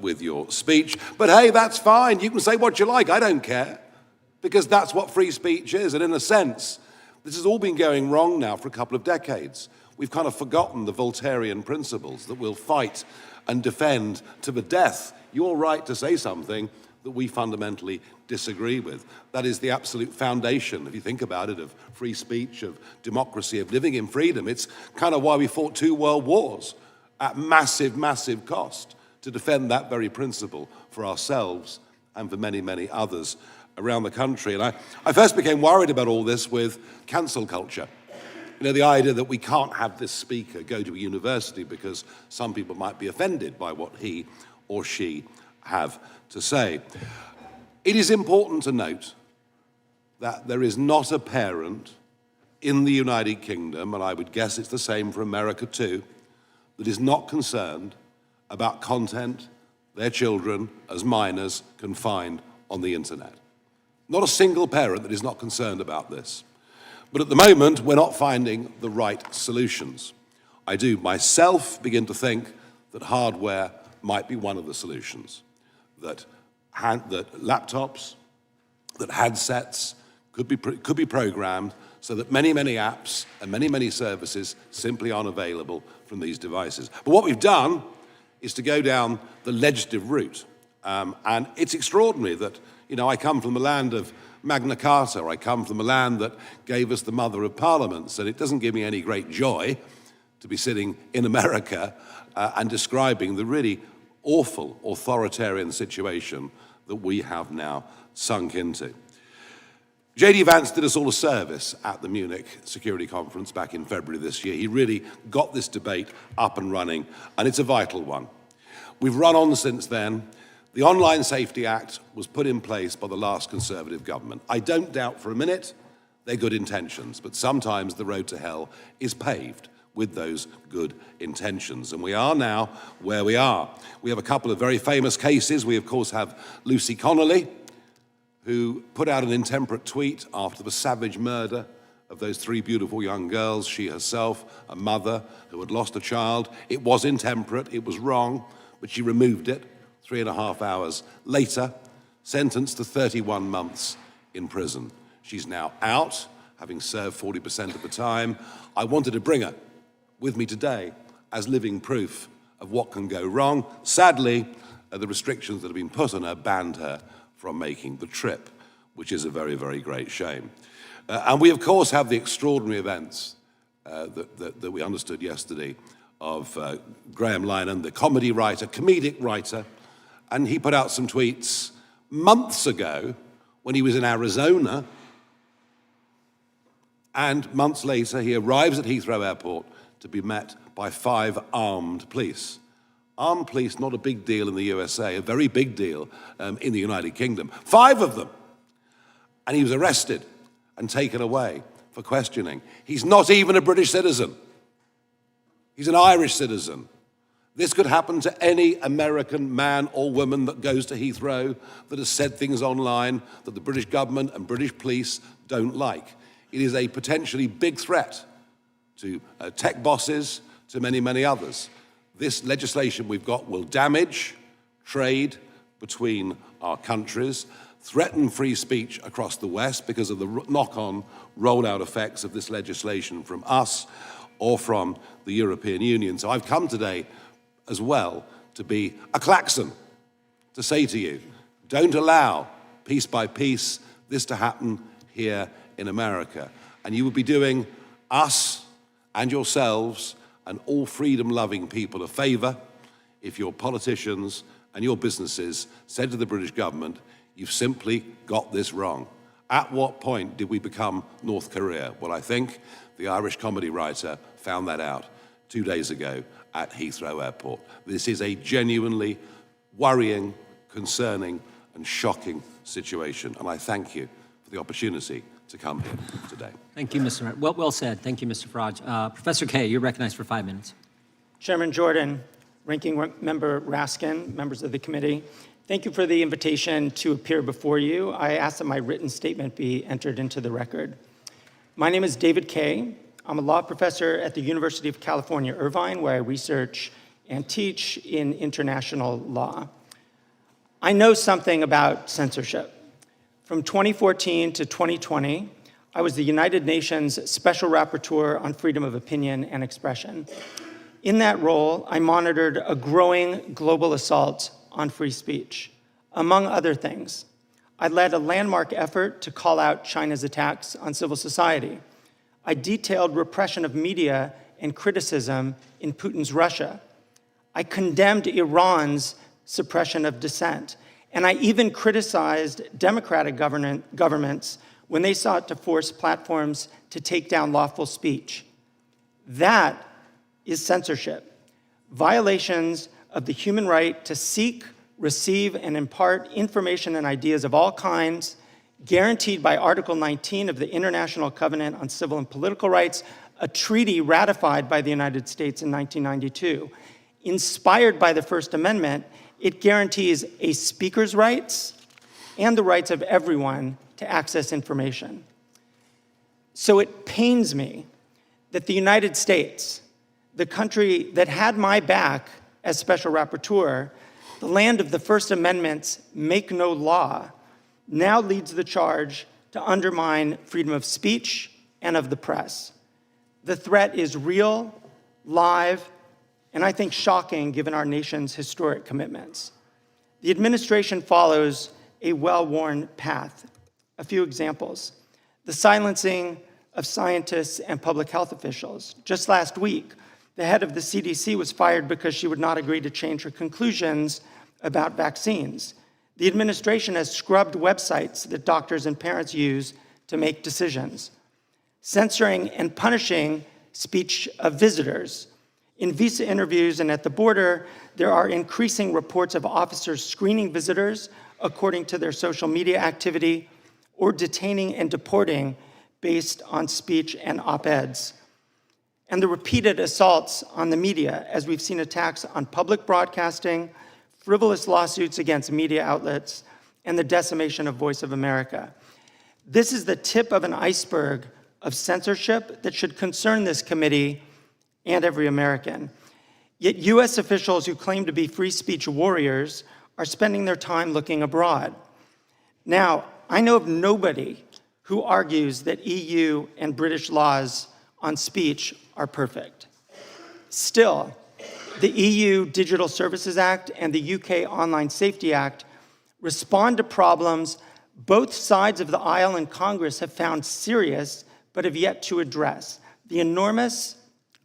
with your speech. But hey, that's fine. You can say what you like. I don't care. Because that's what free speech is. And in a sense, this has all been going wrong now for a couple of decades. We've kind of forgotten the Voltairean principles that we'll fight and defend to the death your right to say something that we fundamentally disagree with. That is the absolute foundation, if you think about it, of free speech, of democracy, of living in freedom. It's kind of why we fought 2 world wars at massive, massive cost to defend that very principle for ourselves and for many, many others around the country. And I first became worried about all this with cancel culture. You know, the idea that we can't have this speaker go to a university because some people might be offended by what he or she have to say. It is important to note that there is not a parent in the United Kingdom, and I would guess it's the same for America too, that is not concerned about content their children as minors can find on the internet. Not a single parent that is not concerned about this. But at the moment, we're not finding the right solutions. I do myself begin to think that hardware might be one of the solutions. That laptops, that handsets could be programmed so that many, many apps and many, many services simply aren't available from these devices. But what we've done is to go down the legislative route. And it's extraordinary that, you know, I come from the land of Magna Carta. I come from the land that gave us the mother of parliaments, and it doesn't give me any great joy to be sitting in America and describing the really awful authoritarian situation that we have now sunk into. J.D. Vance did us all a service at the Munich Security Conference back in February this year. He really got this debate up and running, and it's a vital one. We've run on since then. The Online Safety Act was put in place by the last Conservative government. I don't doubt for a minute they're good intentions, but sometimes the road to hell is paved with those good intentions. And we are now where we are. We have a couple of very famous cases. We, of course, have Lucy Connolly, who put out an intemperate tweet after the savage murder of those 3 beautiful young girls, she herself, a mother who had lost a child. It was intemperate, it was wrong, but she removed it 3.5 hours later, sentenced to 31 months in prison. She's now out, having served 40% of the time. I wanted to bring her with me today as living proof of what can go wrong. Sadly, the restrictions that have been put on her banned her from making the trip, which is a very, very great shame. And we, of course, have the extraordinary events that we understood yesterday of Graham Linehan, the comedic writer, and he put out some tweets months ago when he was in Arizona, and months later he arrives at Heathrow Airport to be met by 5 armed police. Armed police, not a big deal in the USA, a very big deal in the United Kingdom. 5 of them. And he was arrested and taken away for questioning. He's not even a British citizen. He's an Irish citizen. This could happen to any American man or woman that goes to Heathrow that has said things online that the British government and British police don't like. It is a potentially big threat to tech bosses, to many, many others. This legislation we've got will damage trade between our countries, threaten free speech across the West because of the knock-on rollout effects of this legislation from us or from the European Union. So I've come today as well to be a klaxon, to say to you, don't allow, piece by piece, this to happen here in America. And you would be doing us and yourselves and all freedom-loving people a favor if your politicians and your businesses said to the British government, you've simply got this wrong. At what point did we become North Korea? Well, I think the Irish comedy writer found that out 2 days ago at Heathrow Airport. This is a genuinely worrying, concerning, and shocking situation, and I thank you for the opportunity to come here today. Thank you, Mr. Wright. Well said. Thank you, Mr. Farage. Professor Kaye, you're recognized for 5 minutes. Chairman Jordan, Ranking Member Raskin, members of the committee, thank you for the invitation to appear before you. I ask that my written statement be entered into the record. My name is David Kaye. I'm a law professor at the University of California, Irvine, where I research and teach in international law. I know something about censorship. From 2014 to 2020, I was the United Nations Special Rapporteur on Freedom of Opinion and Expression. In that role, I monitored a growing global assault on free speech. Among other things, I led a landmark effort to call out China's attacks on civil society. I detailed repression of media and criticism in Putin's Russia. I condemned Iran's suppression of dissent. And I even criticized democratic governments when they sought to force platforms to take down lawful speech. That is censorship. Violations of the human right to seek, receive, and impart information and ideas of all kinds, guaranteed by Article 19 of the International Covenant on Civil and Political Rights, a treaty ratified by the United States in 1992. Inspired by the First Amendment, it guarantees a speaker's rights and the rights of everyone to access information. So it pains me that the United States, the country that had my back as special rapporteur, the land of the First Amendment's make no law, now leads the charge to undermine freedom of speech and of the press. The threat is real, live, and I think shocking given our nation's historic commitments. The administration follows a well-worn path, A few examples. The silencing of scientists and public health officials. Just last week, the head of the CDC was fired because she would not agree to change her conclusions about vaccines. The administration has scrubbed websites that doctors and parents use to make decisions. Censoring and punishing speech of visitors. In visa interviews and at the border, there are increasing reports of officers screening visitors according to their social media activity or detaining and deporting based on speech and op-eds. And the repeated assaults on the media, as we've seen attacks on public broadcasting, frivolous lawsuits against media outlets, and the decimation of Voice of America. This is the tip of an iceberg of censorship that should concern this committee and every American. Yet US officials who claim to be free speech warriors are spending their time looking abroad. Now, I know of nobody who argues that EU and British laws on speech are perfect. Still, the EU Digital Services Act and the UK Online Safety Act respond to problems both sides of the aisle in Congress have found serious but have yet to address: the enormous,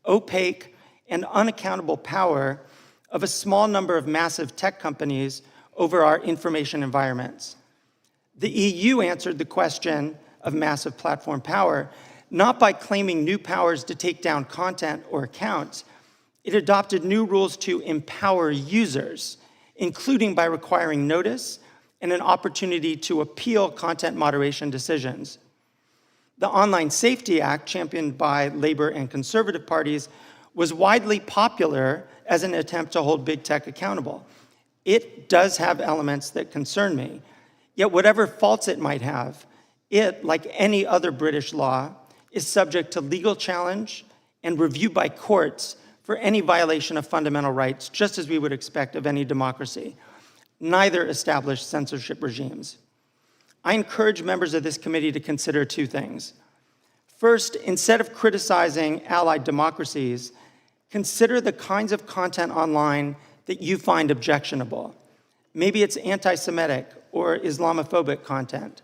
opaque, and unaccountable power of a small number of massive tech companies over our information environments. The EU answered the question of massive platform power not by claiming new powers to take down content or accounts. It adopted new rules to empower users, including by requiring notice and an opportunity to appeal content moderation decisions. The Online Safety Act, championed by Labor and conservative parties, was widely popular as an attempt to hold big tech accountable. It does have elements that concern me. Yet whatever faults it might have, it, like any other British law, is subject to legal challenge and review by courts for any violation of fundamental rights, just as we would expect of any democracy. Neither established censorship regimes. I encourage members of this committee to consider two things. First, instead of criticizing allied democracies, consider the kinds of content online that you find objectionable. Maybe it's anti-Semitic or Islamophobic content,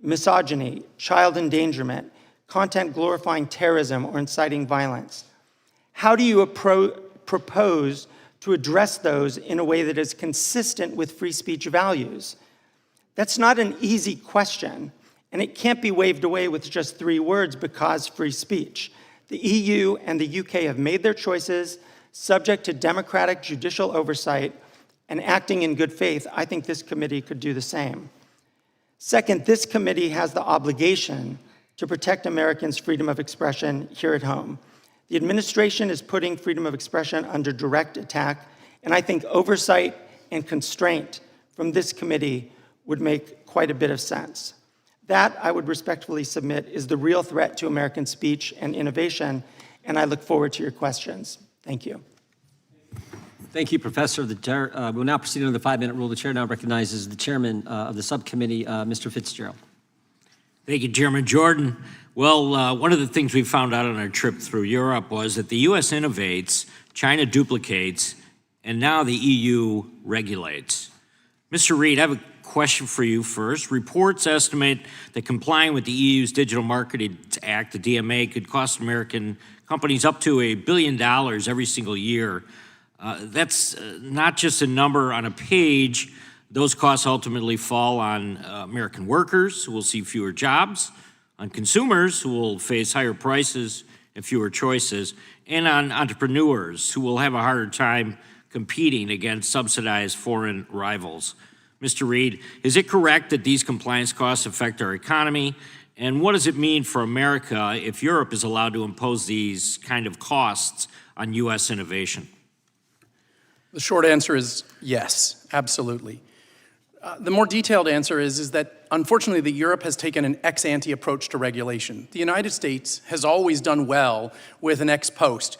misogyny, child endangerment, content glorifying terrorism or inciting violence. How do you propose to address those in a way that is consistent with free speech values? That's not an easy question, and it can't be waved away with just 3 words: because free speech. The EU and the UK have made their choices, subject to democratic judicial oversight, and acting in good faith. I think this committee could do the same. Second, this committee has the obligation to protect Americans' freedom of expression here at home. The administration is putting freedom of expression under direct attack, and I think oversight and constraint from this committee would make quite a bit of sense. That, I would respectfully submit, is the real threat to American speech and innovation, and I look forward to your questions. Thank you. Thank you, Professor. The chair, we'll now proceed under the 5-minute rule. The chair now recognizes the chairman of the subcommittee, Mr. Fitzgerald. Thank you, Chairman Jordan. Well, one of the things we found out on our trip through Europe was that the U.S. innovates, China duplicates, and now the EU regulates. Mr. Reid, I have a question for you first. Reports estimate that complying with the EU's Digital Markets Act, the DMA, could cost American companies up to $1 billion every single year. That's not just a number on a page. Those costs ultimately fall on American workers, who will see fewer jobs, on consumers, who will face higher prices and fewer choices, and on entrepreneurs, who will have a harder time competing against subsidized foreign rivals. Mr. Reid, is it correct that these compliance costs affect our economy? And what does it mean for America if Europe is allowed to impose these kind of costs on U.S. innovation? The short answer is yes, absolutely. The more detailed answer is that, unfortunately, Europe has taken an ex-ante approach to regulation. The United States has always done well with an ex post.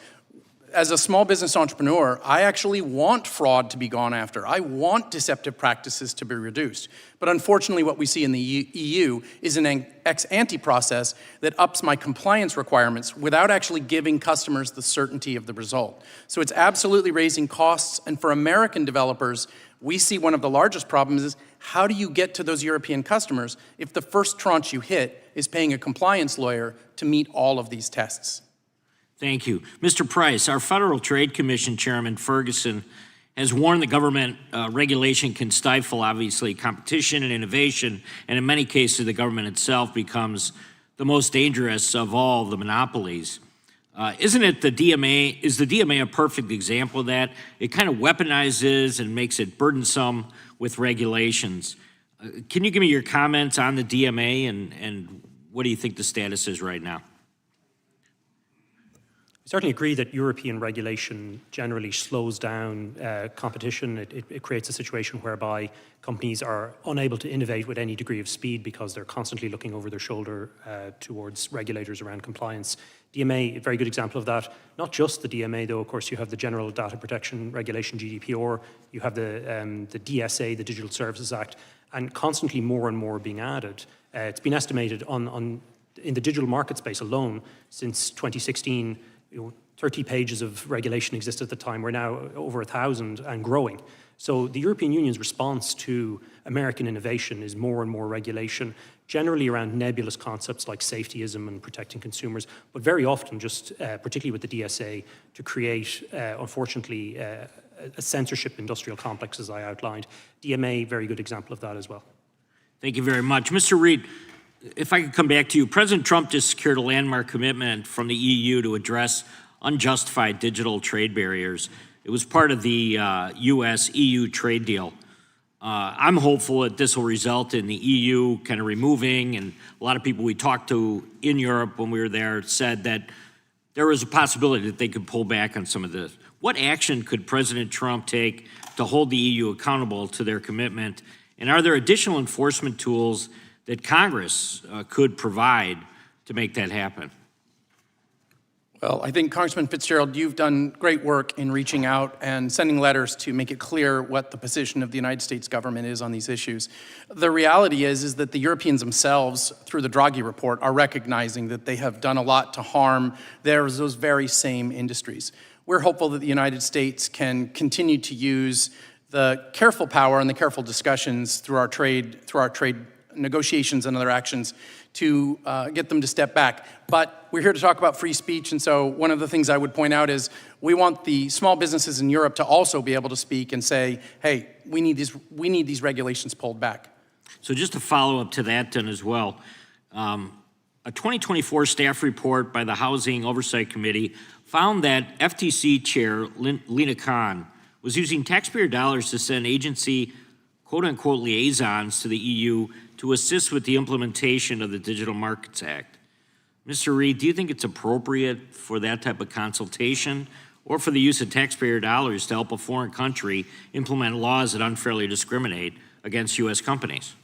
As a small business entrepreneur, I actually want fraud to be gone after. I want deceptive practices to be reduced. But unfortunately, what we see in the EU is an ex-ante process that ups my compliance requirements without actually giving customers the certainty of the result. So it's absolutely raising costs, and for American developers, we see one of the largest problems is how do you get to those European customers if the first tranche you hit is paying a compliance lawyer to meet all of these tests? Thank you. Mr. Price, our Federal Trade Commission Chairman Ferguson has warned the government regulation can stifle, obviously, competition and innovation, and in many cases, the government itself becomes the most dangerous of all the monopolies. Isn't it the DMA, is the DMA a perfect example of that? It kind of weaponizes and makes it burdensome with regulations. Can you give me your comments on the DMA and what do you think the status is right now? I certainly agree that European regulation generally slows down competition. It creates a situation whereby companies are unable to innovate with any degree of speed because they're constantly looking over their shoulder towards regulators around compliance. DMA, a very good example of that. Not just the DMA, though. Of course, you have the General Data Protection Regulation, GDPR. You have the DSA, the Digital Services Act, and constantly more and more being added. It's been estimated in the digital market space alone since 2016. 30 pages of regulation existed at the time. We're now over 1,000 and growing. So the European Union's response to American innovation is more and more regulation, generally around nebulous concepts like safetyism and protecting consumers, but very often just, particularly with the DSA, to create, unfortunately, a censorship industrial complex, as I outlined. DMA, very good example of that as well. Thank you very much. Mr. Reid, if I could come back to you, President Trump just secured a landmark commitment from the EU to address unjustified digital trade barriers. It was part of the U.S.-EU trade deal. I'm hopeful that this will result in the EU kind of removing, and a lot of people we talked to in Europe when we were there said that there was a possibility that they could pull back on some of this. What action could President Trump take to hold the EU accountable to their commitment? And are there additional enforcement tools that Congress could provide to make that happen? Well, I think, Congressman Fitzgerald, you've done great work in reaching out and sending letters to make it clear what the position of the United States government is on these issues. The reality is that the Europeans themselves, through the Draghi report, are recognizing that they have done a lot to harm those very same industries. We're hopeful that the United States can continue to use the careful power and the careful discussions through our trade negotiations and other actions to get them to step back. But we're here to talk about free speech, and so one of the things I would point out is we want the small businesses in Europe to also be able to speak and say, hey, we need these regulations pulled back. So just to follow up to that then as well, a 2024 staff report by the Housing Oversight Committee found that FTC Chair Lina Khan was using taxpayer dollars to send agency quote-unquote liaisons to the EU to assist with the implementation of the Digital Markets Act. Mr. Reid, do you think it's appropriate for that type of consultation or for the use of taxpayer dollars to help a foreign country implement laws that unfairly discriminate against U.S. companies?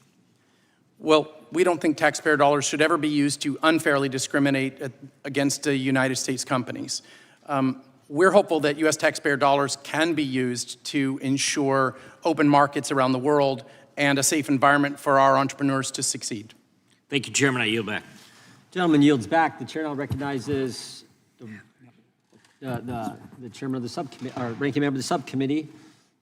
Well, we don't think taxpayer dollars should ever be used to unfairly discriminate against United States companies. We're hopeful that U.S. taxpayer dollars can be used to ensure open markets around the world and a safe environment for our entrepreneurs to succeed. Thank you, Chairman. I yield back. Gentleman yields back. The chair now recognizes the chairman of the subcommittee, or ranking member of the subcommittee,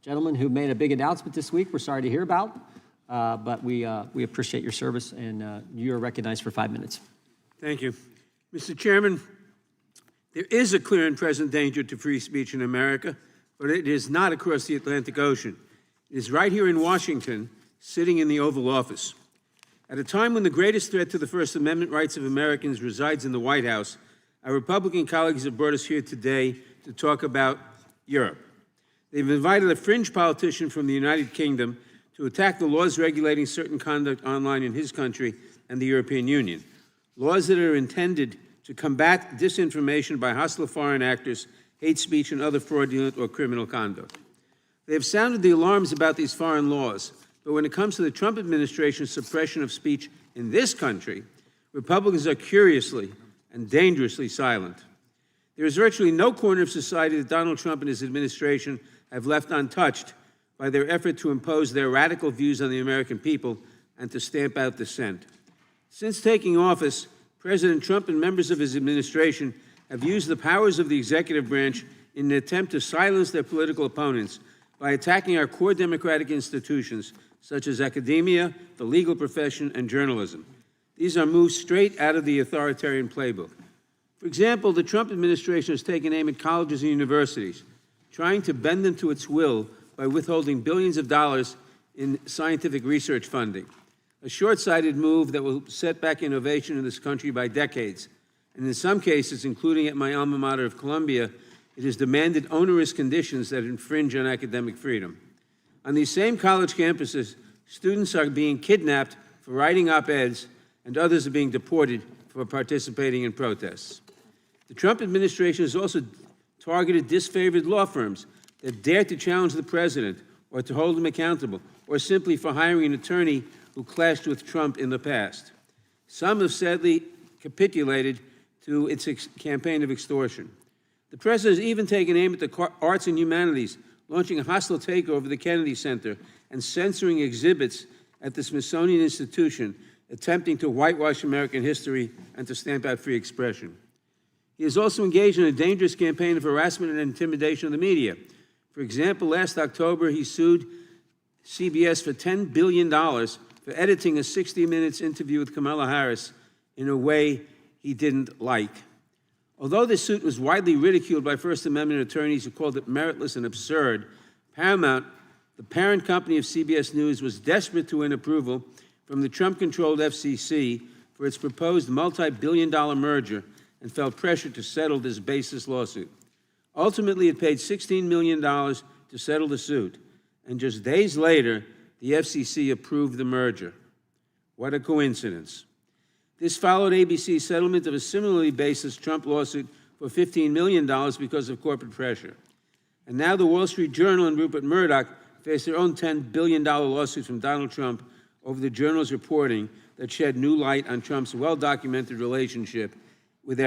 gentleman who made a big announcement this week. We're sorry to hear about, but we appreciate your service, and you are recognized for 5 minutes. Thank you. Mr. Chairman, there is a clear and present danger to free speech in America, but it is not across the Atlantic Ocean. It is right here in Washington, sitting in the Oval Office. At a time when the greatest threat to the First Amendment rights of Americans resides in the White House, our Republican colleagues have brought us here today to talk about Europe. They've invited a fringe politician from the United Kingdom to attack the laws regulating certain conduct online in his country and the European Union, laws that are intended to combat disinformation by hostile foreign actors, hate speech, and other fraudulent or criminal conduct. They have sounded the alarms about these foreign laws, but when it comes to the Trump administration's suppression of speech in this country, Republicans are curiously and dangerously silent. There is virtually no corner of society that Donald Trump and his administration have left untouched by their effort to impose their radical views on the American people and to stamp out dissent. Since taking office, President Trump and members of his administration have used the powers of the executive branch in an attempt to silence their political opponents by attacking our core democratic institutions, such as academia, the legal profession, and journalism. These are moves straight out of the authoritarian playbook. For example, the Trump administration has taken aim at colleges and universities, trying to bend them to its will by withholding billions of dollars in scientific research funding, a short-sighted move that will set back innovation in this country by decades. And in some cases, including at my alma mater of Columbia, it has demanded onerous conditions that infringe on academic freedom. On these same college campuses, students are being kidnapped for writing op-eds, and others are being deported for participating in protests. The Trump administration has also targeted disfavored law firms that dare to challenge the president or to hold him accountable, or simply for hiring an attorney who clashed with Trump in the past. Some have sadly capitulated to its campaign of extortion. The president has even taken aim at the arts and humanities, launching a hostile takeover of the Kennedy Center and censoring exhibits at the Smithsonian Institution, attempting to whitewash American history and to stamp out free expression. He has also engaged in a dangerous campaign of harassment and intimidation of the media. For example, last October, he sued CBS for $10 billion for editing a 60 Minutes interview with Kamala Harris in a way he didn't like. Although this suit was widely ridiculed by First Amendment attorneys who called it meritless and absurd, Paramount, the parent company of CBS News, was desperate to win approval from the Trump-controlled FCC for its proposed multi-billion-dollar merger and felt pressure to settle this baseless lawsuit. Ultimately, it paid $16 million to settle the suit, and just days later, the FCC approved the merger. What a coincidence. This followed ABC's settlement of a similarly baseless Trump lawsuit for $15 million because of corporate pressure. And now the Wall Street Journal and Rupert Murdoch face their own $10 billion lawsuit from Donald Trump over the Journal's reporting that shed new light on Trump's well-documented relationship with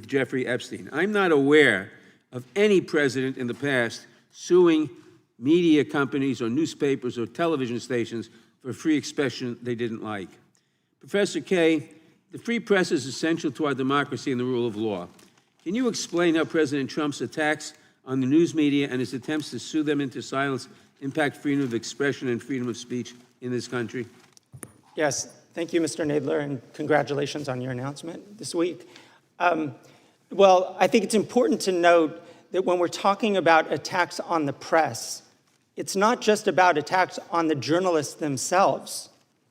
Jeffrey Epstein. I'm not aware of any president in the past suing media companies or newspapers or television stations for free expression they didn't like. Professor Kay, the free press is essential to our democracy and the rule of law. Can you explain how President Trump's attacks on the news media and his attempts to sue them into silence impact freedom of expression and freedom of speech in this country? Yes, thank you, Mr. Nadler, and congratulations on your announcement this week. Well, I think it's important to note that when we're talking about attacks on the press, it's not just about attacks on the journalists themselves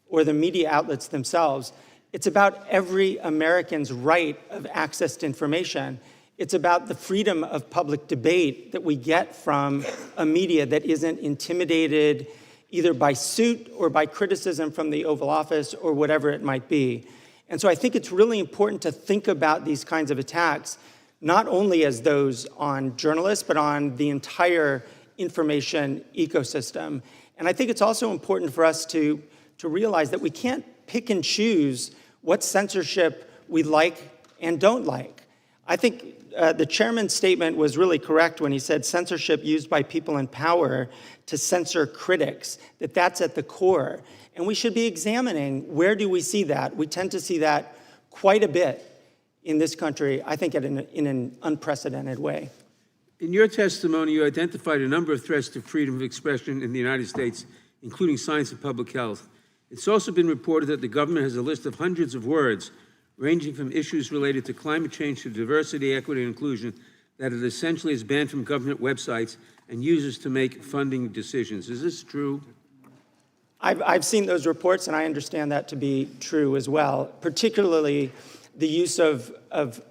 or the media outlets themselves. It's about every American's right of access to information. It's about the freedom of public debate that we get from a media that isn't intimidated either by suit or by criticism from the Oval Office or whatever it might be. And so I think it's really important to think about these kinds of attacks, not only as those on journalists, but on the entire information ecosystem. And I think it's also important for us to realize that we can't pick and choose what censorship we like and don't like. I think the chairman's statement was really correct when he said censorship used by people in power to censor critics, that's at the core. And we should be examining where do we see that. We tend to see that quite a bit in this country, I think in an unprecedented way. In your testimony, you identified a number of threats to freedom of expression in the United States, including science and public health. It's also been reported that the government has a list of hundreds of words, ranging from issues related to climate change to diversity, equity, and inclusion, that it essentially is banned from government websites and users to make funding decisions. Is this true? I've seen those reports, and I understand that to be true as well, particularly the use of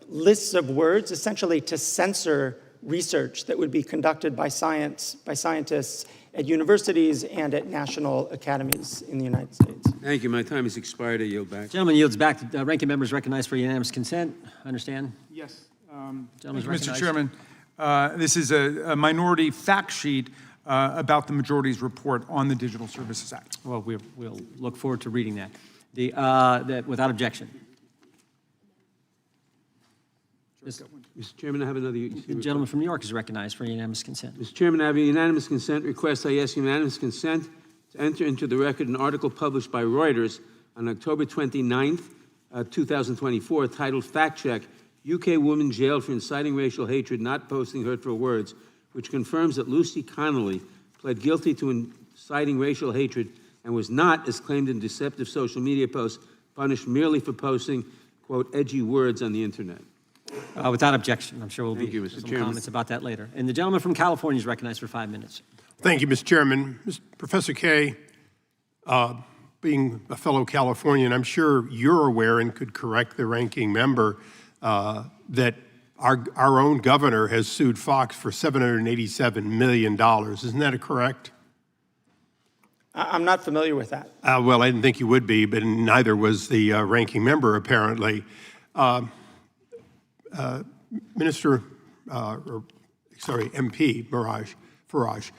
lists of words, essentially to censor research that would be conducted by scientists at universities and at national academies in the United States. Thank you. My time has expired. I yield back. Gentleman yields back. Ranking member is recognized for unanimous consent. Understand? Yes. Gentleman's Thank you, Mr. recognized. Chairman. This is a minority fact sheet about the majority's report on the Digital Services Act. Well, we'll look forward to reading that. Without objection. Mr. Chairman, I have another. The gentleman from New York is recognized for unanimous consent. Mr. Chairman, I have a unanimous consent request. I ask unanimous consent to enter into the record an article published by Reuters on October 29th, 2024, titled Fact Check, UK Woman Jailed for Inciting Racial Hatred, Not Posting Hurtful Words, which confirms that Lucy Connolly pled guilty to inciting racial hatred and was not, as claimed in deceptive social media posts, punished merely for posting, quote, edgy words on the internet. Without objection, I'm sure we'll Thank be you, Mr. some Chairman. comments about that later. And the gentleman from California is recognized for 5 minutes. Thank you, Mr. Chairman. Professor Kaye, being a fellow Californian, I'm sure you're aware and could correct the ranking member that our own governor has sued Fox for $787 million. Isn't that correct? I'm not familiar with that. Well, I didn't think you would be, but neither was the ranking member, apparently. MP Farage,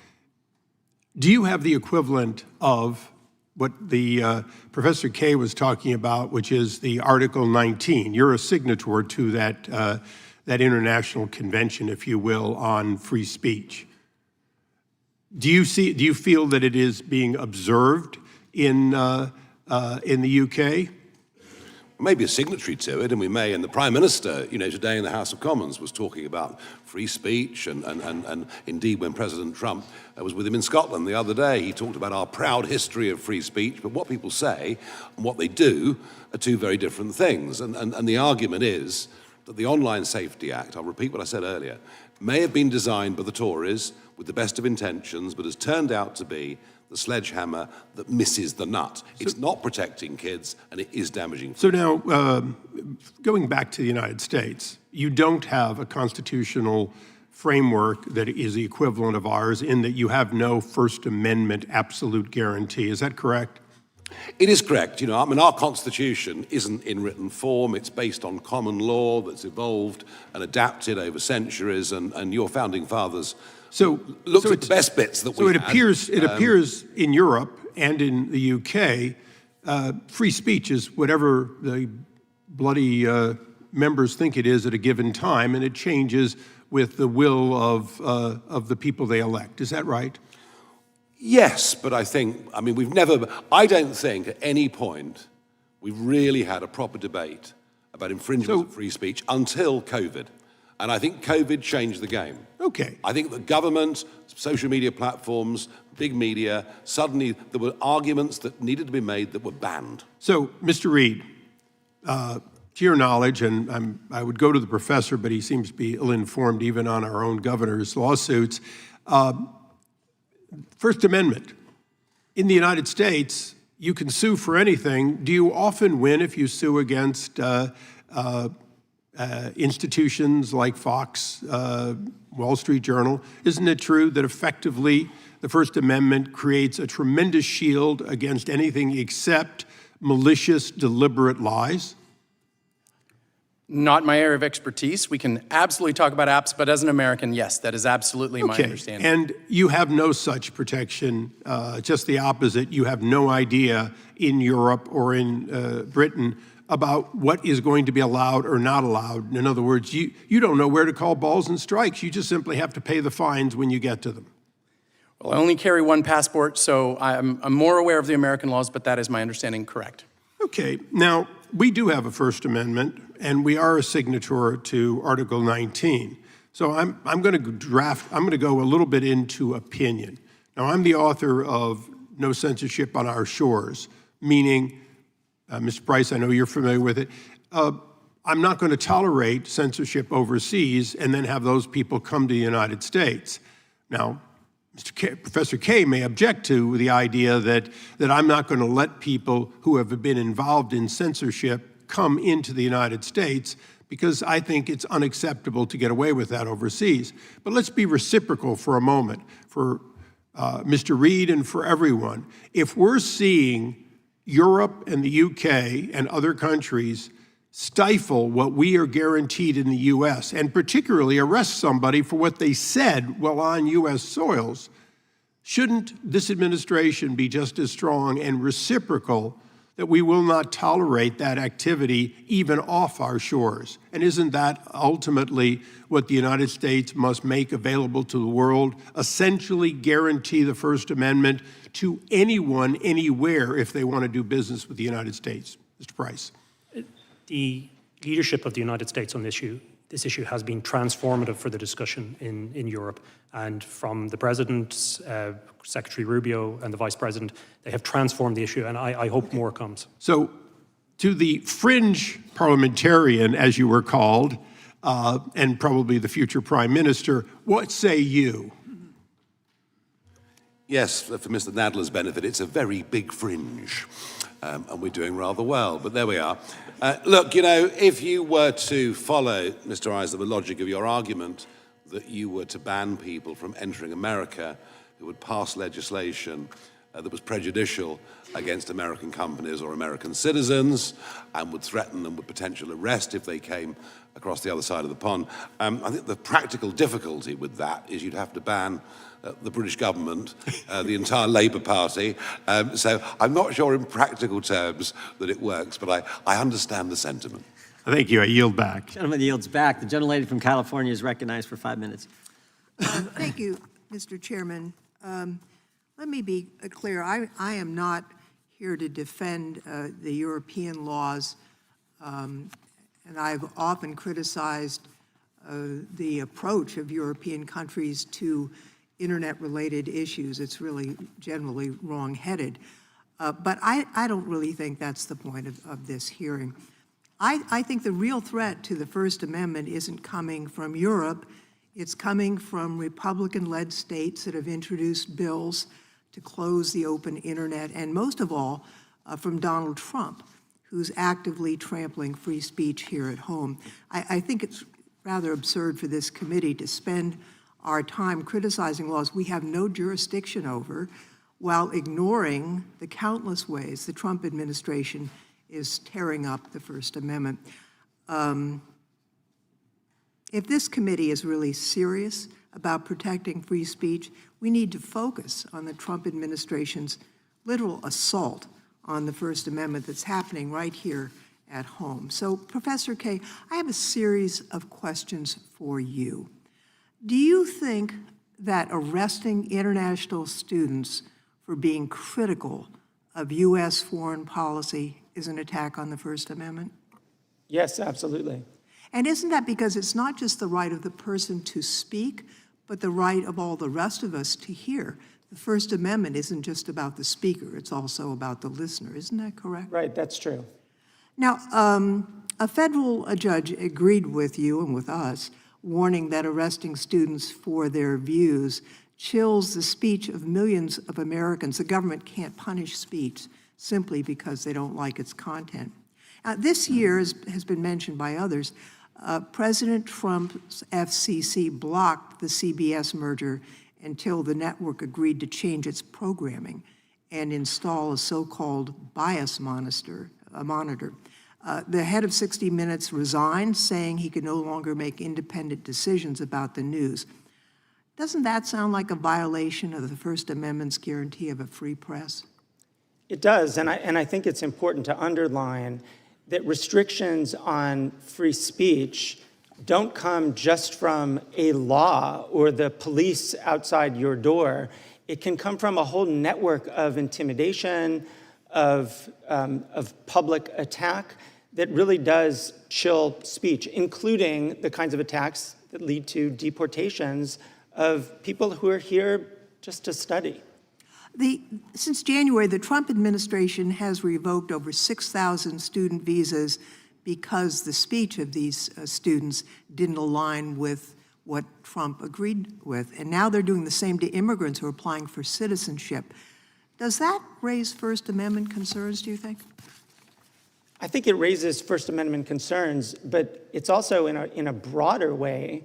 do you have the equivalent of what the Professor Kaye was talking about, which is the Article 19? You're a signatory to that international convention, if you will, on free speech. Do you feel that it is being observed in the UK? Maybe a signatory to it, and we may. And the Prime Minister, today in the House of Commons was talking about free speech, and indeed when President Trump was with him in Scotland the other day, he talked about our proud history of free speech, but what people say and what they do are two very different things. And the argument is that the Online Safety Act, I'll repeat what I said earlier, may have been designed by the Tories with the best of intentions, but has turned out to be the sledgehammer that misses the nut. It's not protecting kids, and it is damaging. So now, going back to the United States, you don't have a constitutional framework that is the equivalent of ours in that you have no First Amendment absolute guarantee. Is that correct? It is correct. Our Constitution isn't in written form. It's based on common law that's evolved and adapted over centuries, and your founding fathers looked at the best bits that we had. So it appears in Europe and in the UK, free speech is whatever the bloody members think it is at a given time, and it changes with the will of the people they elect. Is that right? Yes, but I don't think at any point we've really had a proper debate about infringement of free speech until COVID. And I think COVID changed the game. Okay. I think the government, social media platforms, big media, suddenly there were arguments that needed to be made that were banned. So, Mr. Reed, to your knowledge, and I would go to the professor, but he seems to be ill-informed even on our own governor's lawsuits. First Amendment. In the United States, you can sue for anything. Do you often win if you sue against institutions like Fox, Wall Street Journal? Isn't it true that effectively the First Amendment creates a tremendous shield against anything except malicious, deliberate lies? Not my area of expertise. We can absolutely talk about apps, but as an American, yes, that is absolutely my understanding. And you have no such protection, just the opposite. You have no idea in Europe or in Britain about what is going to be allowed or not allowed. In other words, you don't know where to call balls and strikes. You just simply have to pay the fines when you get to them. Well, I only carry one passport, so I'm more aware of the American laws, but that is my understanding correct. Okay, now, we do have a First Amendment, and we are a signatory to Article 19. So I'm going to go a little bit into opinion. Now, I'm the author of No Censorship on Our Shores, meaning, Mr. Price, I know you're familiar with it, I'm not going to tolerate censorship overseas and then have those people come to the United States. Now, Professor Kaye may object to the idea that I'm not going to let people who have been involved in censorship come into the United States because I think it's unacceptable to get away with that overseas. But let's be reciprocal for a moment for Mr. Reed and for everyone. If we're seeing Europe and the UK and other countries stifle what we are guaranteed in the U.S., and particularly arrest somebody for what they said while on U.S. soils, shouldn't this administration be just as strong and reciprocal that we will not tolerate that activity even off our shores? And isn't that ultimately what the United States must make available to the world, essentially guarantee the First Amendment to anyone, anywhere, if they want to do business with the United States? Mr. Price. The leadership of the United States on this issue this issue has been transformative for the discussion in Europe. And from the President, Secretary Rubio, and the Vice President, they have transformed the issue, and I hope more comes. So, to the fringe parliamentarian, as you were called, and probably the future Prime Minister, what say you? Yes, for Mr. Nadler's benefit, it's a very big fringe, and we're doing rather well, but there we are. Look, you know, if you were to follow, Mr. Eisler, the logic of your argument that you were to ban people from entering America who would pass legislation that was prejudicial against American companies or American citizens and would threaten them with potential arrest if they came across the other side of the pond, I think the practical difficulty with that is you'd have to ban the British government, the entire Labour Party. So I'm not sure in practical terms that it works, but I understand the sentiment. Thank you. I yield back. Gentleman yields back. The gentlelady from California is recognized for 5 minutes. Thank you, Mr. Chairman. Let me be clear. I am not here to defend the European laws, and I've often criticized the approach of European countries to internet-related issues. It's really generally wrong-headed. But I don't really think that's the point of this hearing. I think the real threat to the First Amendment isn't coming from Europe. It's coming from Republican-led states that have introduced bills to close the open internet, and most of all, from Donald Trump, who's actively trampling free speech here at home. I think it's rather absurd for this committee to spend our time criticizing laws we have no jurisdiction over while ignoring the countless ways the Trump administration is tearing up the First Amendment. If this committee is really serious about protecting free speech, we need to focus on the Trump administration's literal assault on the First Amendment that's happening right here at home. So, Professor Kaye, I have a series of questions for you. Do you think that arresting international students for being critical of U.S. foreign policy is an attack on the First Amendment? Yes, absolutely. And isn't that because it's not just the right of the person to speak, but the right of all the rest of us to hear? The First Amendment isn't just about the speaker, it's also about the listener. Isn't that correct? Right, that's true. Now, a federal judge agreed with you and with us, warning that arresting students for their views chills the speech of millions of Americans. The government can't punish speech simply because they don't like its content. This year, as has been mentioned by others, President Trump's FCC blocked the CBS merger until the network agreed to change its programming and install a so-called bias monitor. The head of 60 Minutes resigned, saying he could no longer make independent decisions about the news. Doesn't that sound like a violation of the First Amendment's guarantee of a free press? It does, and I think it's important to underline that restrictions on free speech don't come just from a law or the police outside your door. It can come from a whole network of intimidation, of public attack that really does chill speech, including the kinds of attacks that lead to deportations of people who are here just to study. Since January, the Trump administration has revoked over 6,000 student visas because the speech of these students didn't align with what Trump agreed with. And now they're doing the same to immigrants who are applying for citizenship. Does that raise First Amendment concerns, do you think? I think it raises First Amendment concerns, but it's also in a broader way,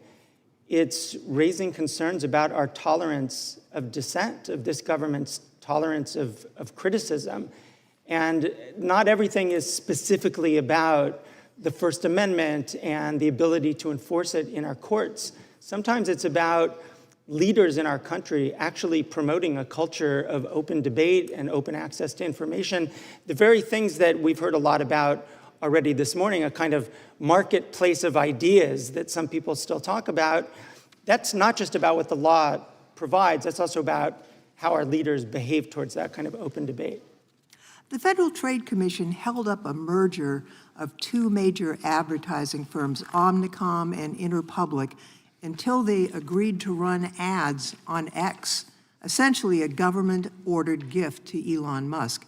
it's raising concerns about our tolerance of dissent, of this government's tolerance of criticism. And not everything is specifically about the First Amendment and the ability to enforce it in our courts. Sometimes it's about leaders in our country actually promoting a culture of open debate and open access to information. The very things that we've heard a lot about already this morning, a kind of marketplace of ideas that some people still talk about, that's not just about what the law provides, that's also about how our leaders behave towards that kind of open debate. The Federal Trade Commission held up a merger of two major advertising firms, Omnicom and Interpublic, until they agreed to run ads on X, essentially a government-ordered gift to Elon Musk.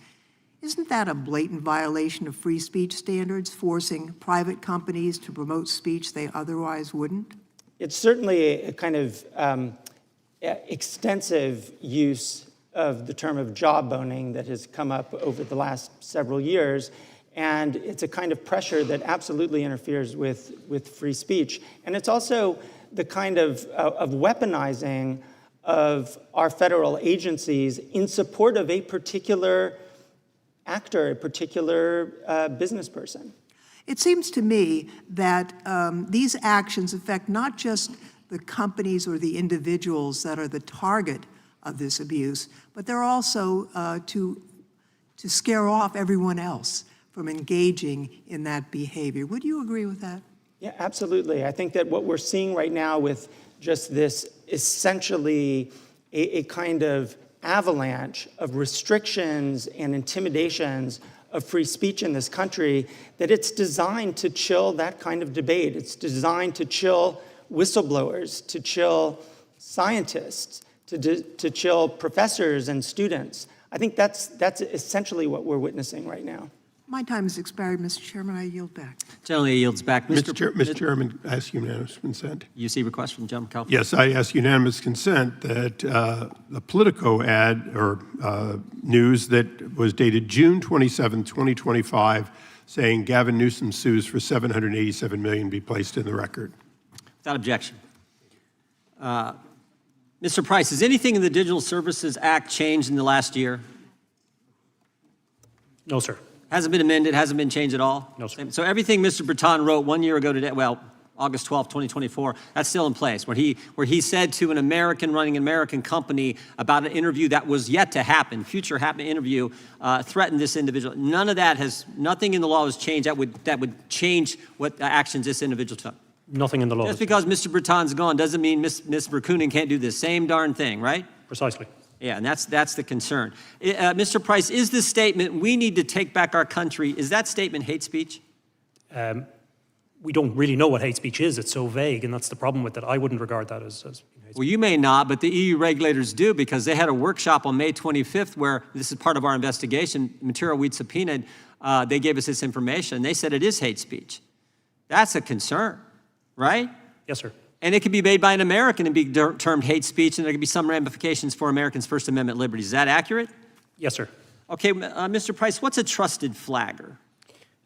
Isn't that a blatant violation of free speech standards, forcing private companies to promote speech they otherwise wouldn't? It's certainly a kind of extensive use of the term of jawboning that has come up over the last several years, and it's a kind of pressure that absolutely interferes with free speech. And it's also the kind of weaponizing of our federal agencies in support of a particular actor, a particular business person. It seems to me that these actions affect not just the companies or the individuals that are the target of this abuse, but they're also to scare off everyone else from engaging in that behavior. Would you agree with that? Yeah, absolutely. I think that what we're seeing right now with just this essentially a kind of avalanche of restrictions and intimidations of free speech in this country, that it's designed to chill that kind of debate. It's designed to chill whistleblowers, to chill scientists, to chill professors and students. I think that's essentially what we're witnessing right now. My time has expired, Mr. Chairman. I yield back. Generally yields back. Mr. Chairman, I ask unanimous consent. You see request from John Calford? Yes, I ask unanimous consent that the Politico ad or news that was dated June 27, 2025, saying Gavin Newsom sues for $787 million be placed in the record. Without objection. Mr. Price, has anything in the Digital Services Act changed in the last year? No, sir. Hasn't been amended, hasn't been changed at all? No, sir. So everything Mr. Breton wrote 1 year ago today, well, August 12, 2024, that's still in place, where he said to an American running an American company about an interview that was yet to happen, future happen interview, threatened this individual. None of that nothing in the law has changed that would change what actions this individual took. Nothing in the law. Just because Mr. Breton's gone doesn't mean Ms. Verkunen can't do the same darn thing, right? Precisely. Yeah, and that's the concern. Mr. Price, is this statement, we need to take back our country, is that statement hate speech? We don't really know what hate speech is. It's so vague, and that's the problem with it. I wouldn't regard that as hate speech. Well, you may not, but the EU regulators do, because they had a workshop on May 25th where, this is part of our investigation, material we'd subpoenaed, they gave us this information. They said it is hate speech. That's a concern, right? Yes, sir. And it could be made by an American and be termed hate speech, and there could be some ramifications for Americans' First Amendment liberties. Is that accurate? Yes, sir. Okay, Mr. Price, what's a trusted flagger?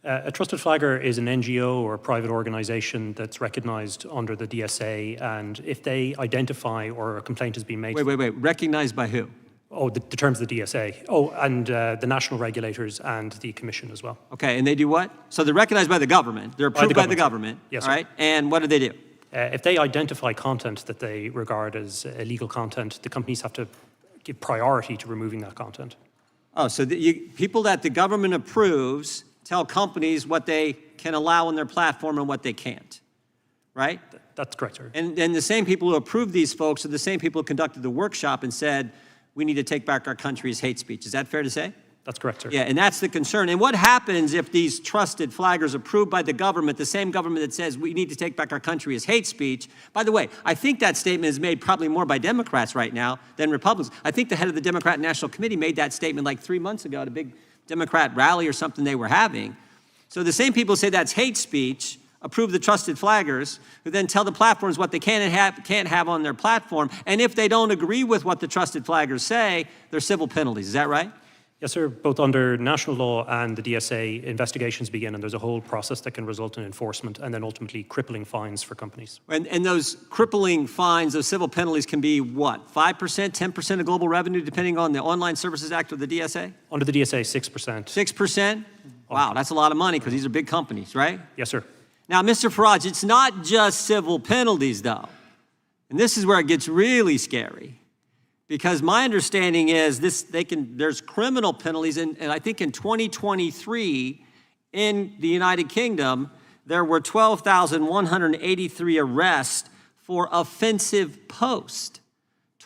A trusted flagger is an NGO or a private organization that's recognized under the DSA, and if they identify or a complaint has been made... Wait. Recognized by who? Oh, the terms of the DSA. Oh, and the national regulators and the commission as well. Okay, and they do what? So they're recognized by the government. They're approved by the government. Yes, all right? And what do? If they identify content that they regard as illegal content, the companies have to give priority to removing that content. Oh, so people that the government approves tell companies what they can allow on their platform and what they can't, right? That's correct, sir. And the same people who approved these folks are the same people who conducted the workshop and said, we need to take back our country as hate speech. Is that fair to say? That's correct, sir. Yeah, and that's the concern. And what happens if these trusted flaggers approved by the government, the same government that says we need to take back our country as hate speech? By the way, I think that statement is made probably more by Democrats right now than Republicans. I think the head of the Democrat National Committee made that statement like 3 months ago at a big Democrat rally or something they were having. So the same people who say that's hate speech approve the trusted flaggers, who then tell the platforms what they can and can't have on their platform. And if they don't agree with what the trusted flaggers say, there's civil penalties. Is that right? Yes, sir. Both under national law and the DSA, investigations begin, and there's a whole process that can result in enforcement and then ultimately crippling fines for companies. And those crippling fines, those civil penalties can be what, 5%, 10% of global revenue, depending on the Online Services Act or the DSA? Under the DSA, 6%. 6%? Wow, that's a lot of money because these are big companies, right? Yes, sir. Now, Mr. Farage, it's not just civil penalties, though. And this is where it gets really scary. Because my understanding is there's criminal penalties, and I think in 2023 in the United Kingdom, there were 12,183 arrests for offensive post.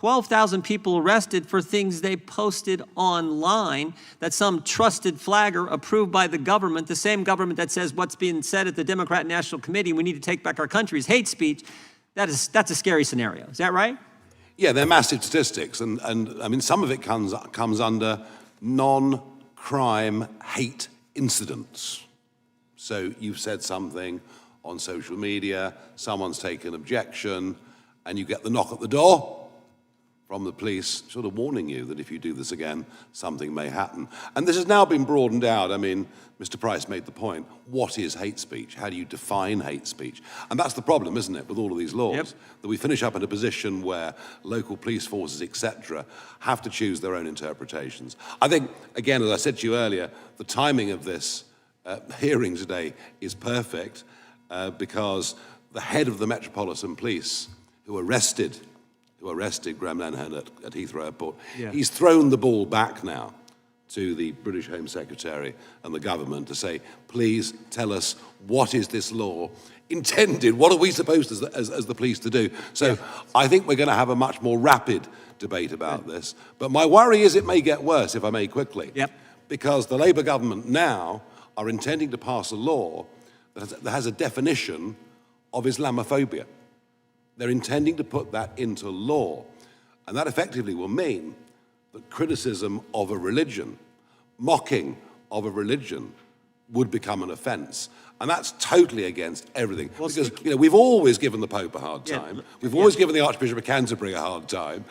12,000 people arrested for things they posted online that some trusted flagger approved by the government, the same government that says what's being said at the Democrat National Committee, we need to take back our country, is hate speech. That's a scary scenario. Is that right? Yeah, they're massive statistics, and I mean, some of it comes under non-crime hate incidents. So you've said something on social media, someone's taken objection, and you get the knock at the door from the police sort of warning you that if you do this again, something may happen. And this has now been broadened out. I mean, Mr. Price made the point, what is hate speech? How do you define hate speech? And that's the problem, isn't it, with all of these laws? Yep. That we finish up in a position where local police forces, etc., have to choose their own interpretations. I think, again, as I said to you earlier, the timing of this hearing today is perfect because the head of the Metropolitan Police, who arrested Graham Lennon at Heathrow Airport, he's thrown the ball back now to the British Home Secretary and the government to say, please tell us, what is this law intended? What are we supposed as the police to do? So I think we're going to have a much more rapid debate about this. But my worry is it may get worse, if I may quickly. Yep. Because the Labour government now are intending to pass a law that has a definition of Islamophobia. They're intending to put that into law. And that effectively will mean that criticism of a religion, mocking of a religion, would become an offence. And that's totally against everything. Well, because we've always given the Pope a hard Yeah, time. We've always given the Archbishop of Canterbury a hard time.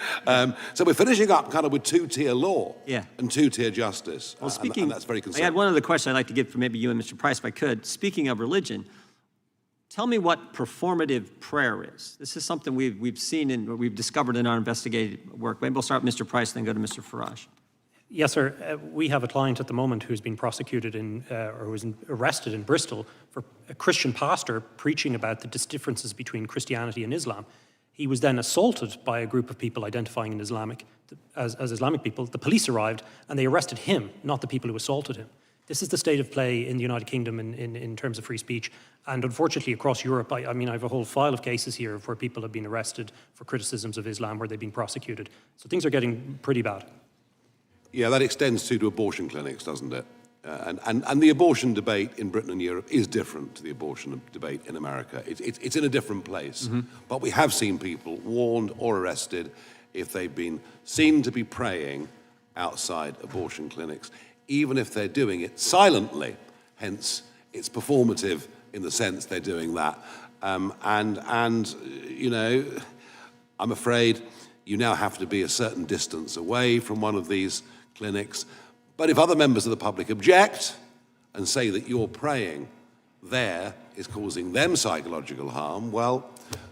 So we're finishing up kind of with two-tier law and two-tier justice. Well, and that's very I concerning. had one other question I'd like to get for maybe you and Mr. Price, if I could. Speaking of religion, tell me what performative prayer is. This is something we've seen and we've discovered in our investigative work. Maybe we'll start with Mr. Price, then go to Mr. Farage. Yes, sir. We have a client at the moment who's been prosecuted or who was arrested in Bristol for a Christian pastor preaching about the differences between Christianity and Islam. He was then assaulted by a group of people identifying as Islamic people. The police arrived and they arrested him, not the people who assaulted him. This is the state of play in the United Kingdom in terms of free speech. And unfortunately, across Europe, I mean, I have a whole file of cases here where people have been arrested for criticisms of Islam, where they've been prosecuted. So things are getting pretty bad. Yeah, that extends to abortion clinics, doesn't it? And the abortion debate in Britain and Europe is different to the abortion debate in America. It's in a different place. Mm-hmm. But we have seen people warned or arrested if they've been seen to be praying outside abortion clinics, even if they're doing it silently. Hence, it's performative in the sense they're doing that. And you know, I'm afraid you now have to be a certain distance away from one of these clinics. But if other members of the public object and say that your praying there is causing them psychological harm, well,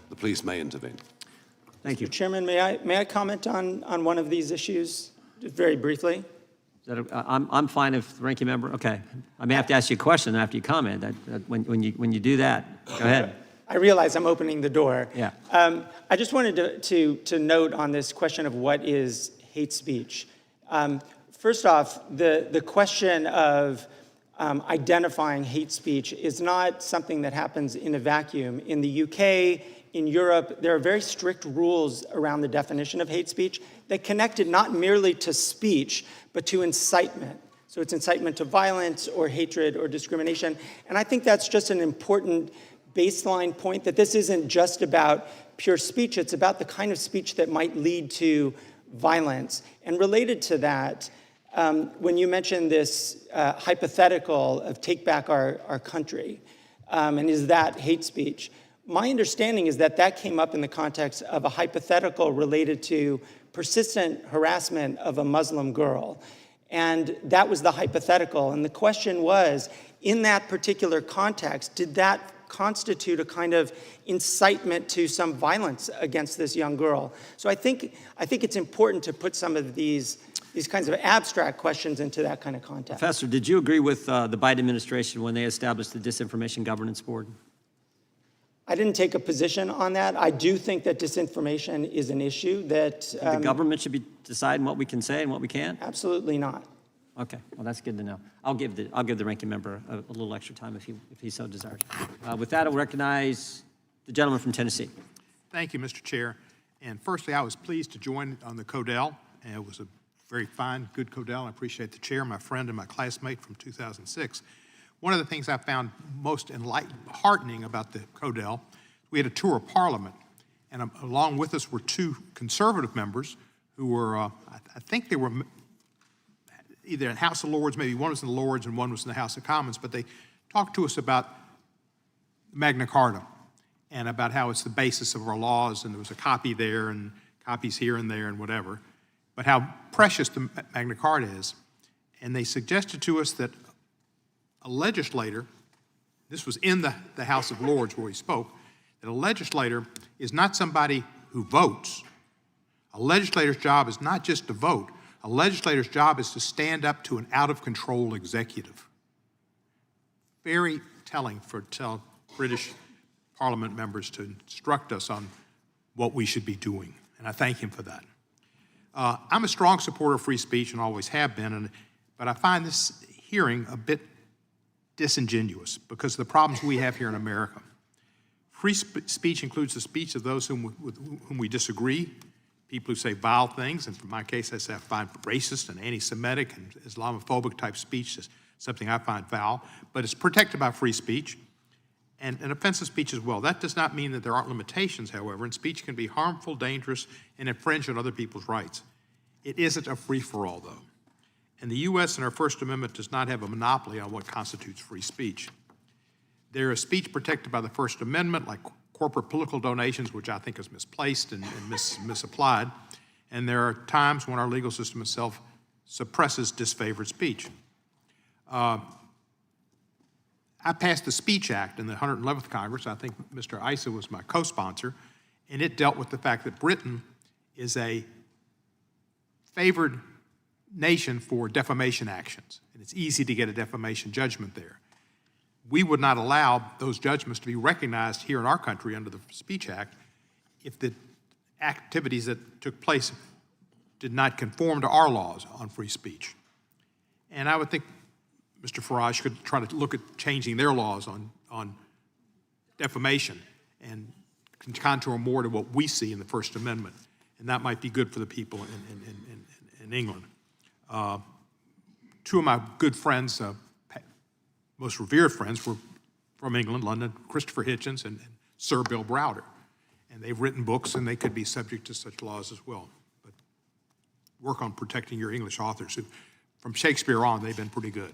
the police may intervene. Thank you. Mr. Chairman, may I comment on one of these issues, just very briefly? I'm fine if the ranking member, okay. I may have to ask you a question after you comment. When you do that, go ahead. I realize I'm opening the door. Yeah. I just wanted to note on this question of what is hate speech. First off, the question of identifying hate speech is not something that happens in a vacuum. In the UK, in Europe, there are very strict rules around the definition of hate speech that connect it not merely to speech, but to incitement. So it's incitement to violence or hatred or discrimination. And I think that's just an important baseline point, that this isn't just about pure speech, it's about the kind of speech that might lead to violence. And related to that, when you mentioned this hypothetical of take back our country, and is that hate speech? My understanding is that that came up in the context of a hypothetical related to persistent harassment of a Muslim girl. And that was the hypothetical. And the question was, in that particular context, did that constitute a kind of incitement to some violence against this young girl? So I think it's important to put some of these kinds of abstract questions into that kind of context. Professor, did you agree with the Biden administration when they established the Disinformation Governance Board? I didn't take a position on that. I do think that disinformation is an issue that... The government should be deciding what we can say and what we can't? Absolutely not. Okay, well, that's good to know. I'll give the ranking member a little extra time if he so desires. With that, I'll recognize the gentleman from Tennessee. Thank you, Mr. Chair. And firstly, I was pleased to join on the Codell, and it was a very fine, good Codell. I appreciate the chair, my friend and my classmate from 2006. One of the things I found most heartening about the Codell, we had a tour of Parliament, and along with us were two conservative members who were, I think they were either in the House of Lords, maybe one was in the Lords and one was in the House of Commons, but they talked to us about Magna Carta and about how it's the basis of our laws, and there was a copy there and copies here and there and whatever, but how precious the Magna Carta is. And they suggested to us that a legislator, this was in the House of Lords where we spoke, that a legislator is not somebody who votes. A legislator's job is not just to vote. A legislator's job is to stand up to an out-of-control executive. Very telling for British Parliament members to instruct us on what we should be doing, and I thank him for that. I'm a strong supporter of free speech and always have been, but I find this hearing a bit disingenuous because of the problems we have here in America. Free speech includes the speech of those with whom we disagree, people who say vile things, and in my case, I find racist and anti-Semitic and Islamophobic type speech is something I find foul, but it's protected by free speech and offensive speech as well. That does not mean that there aren't limitations, however, and speech can be harmful, dangerous, and infringe on other people's rights. It isn't a free-for-all, though. And the U.S. and our First Amendment does not have a monopoly on what constitutes free speech. There is speech protected by the First Amendment, like corporate political donations, which I think is misplaced and misapplied. And there are times when our legal system itself suppresses disfavored speech. I passed the Speech Act in the 111th Congress. I think Mr. Issa was my co-sponsor, and it dealt with the fact that Britain is a favored nation for defamation actions, and it's easy to get a defamation judgment there. We would not allow those judgments to be recognized here in our country under the Speech Act if the activities that took place did not conform to our laws on free speech. And I would think Mr. Farage could try to look at changing their laws on defamation and contour more to what we see in the First Amendment, and that might be good for the people in England. Two of my good friends, most revered friends, were from England, London, Christopher Hitchens and Sir Bill Browder. And they've written books, and they could be subject to such laws as well. But work on protecting your English authors. Who, from Shakespeare on, they've been pretty good.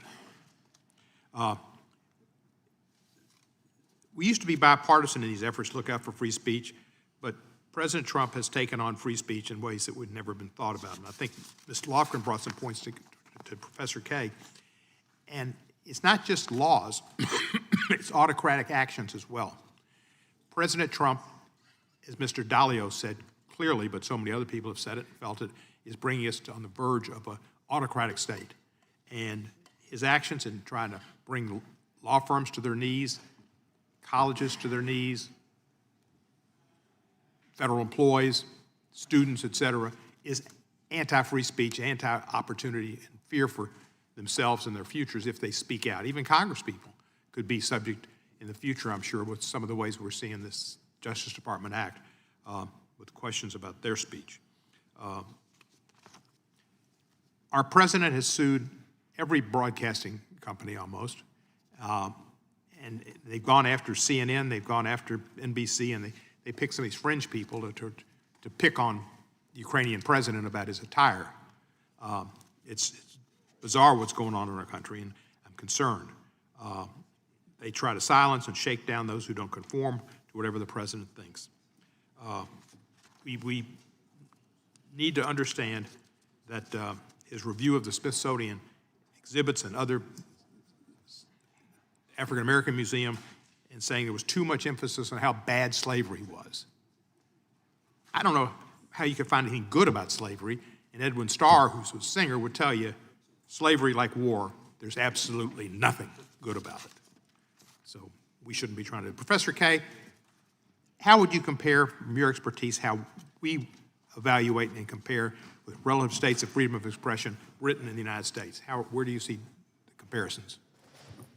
We used to be bipartisan in these efforts to look out for free speech, but President Trump has taken on free speech in ways that would never have been thought about. And I think Mr. Lofgren brought some points to Professor Kay. And it's not just laws, it's autocratic actions as well. President Trump, as Mr. Dalio said clearly, but so many other people have said it and felt it, is bringing us on the verge of an autocratic state. And his actions in trying to bring law firms to their knees, colleges to their knees, federal employees, students, et cetera, is anti-free speech, anti-opportunity, and fear for themselves and their futures if they speak out. Even congresspeople could be subject in the future, I'm sure, with some of the ways we're seeing this Justice Department act with questions about their speech. Our president has sued every broadcasting company almost, and they've gone after CNN, they've gone after NBC, and they pick some of these fringe people to pick on the Ukrainian president about his attire. It's bizarre what's going on in our country, and I'm concerned. They try to silence and shake down those who don't conform to whatever the president thinks. We need to understand that his review of the Smithsonian exhibits and other African-American museum and saying there was too much emphasis on how bad slavery was. I don't know how you could find anything good about slavery, and Edwin Starr, who's a singer, would tell you slavery, like war, there's absolutely nothing good about it. So we shouldn't be trying to. Professor Kay, how would you compare, from your expertise, how we evaluate and compare with relative states of freedom of expression written in the United States? Where do you see the comparisons?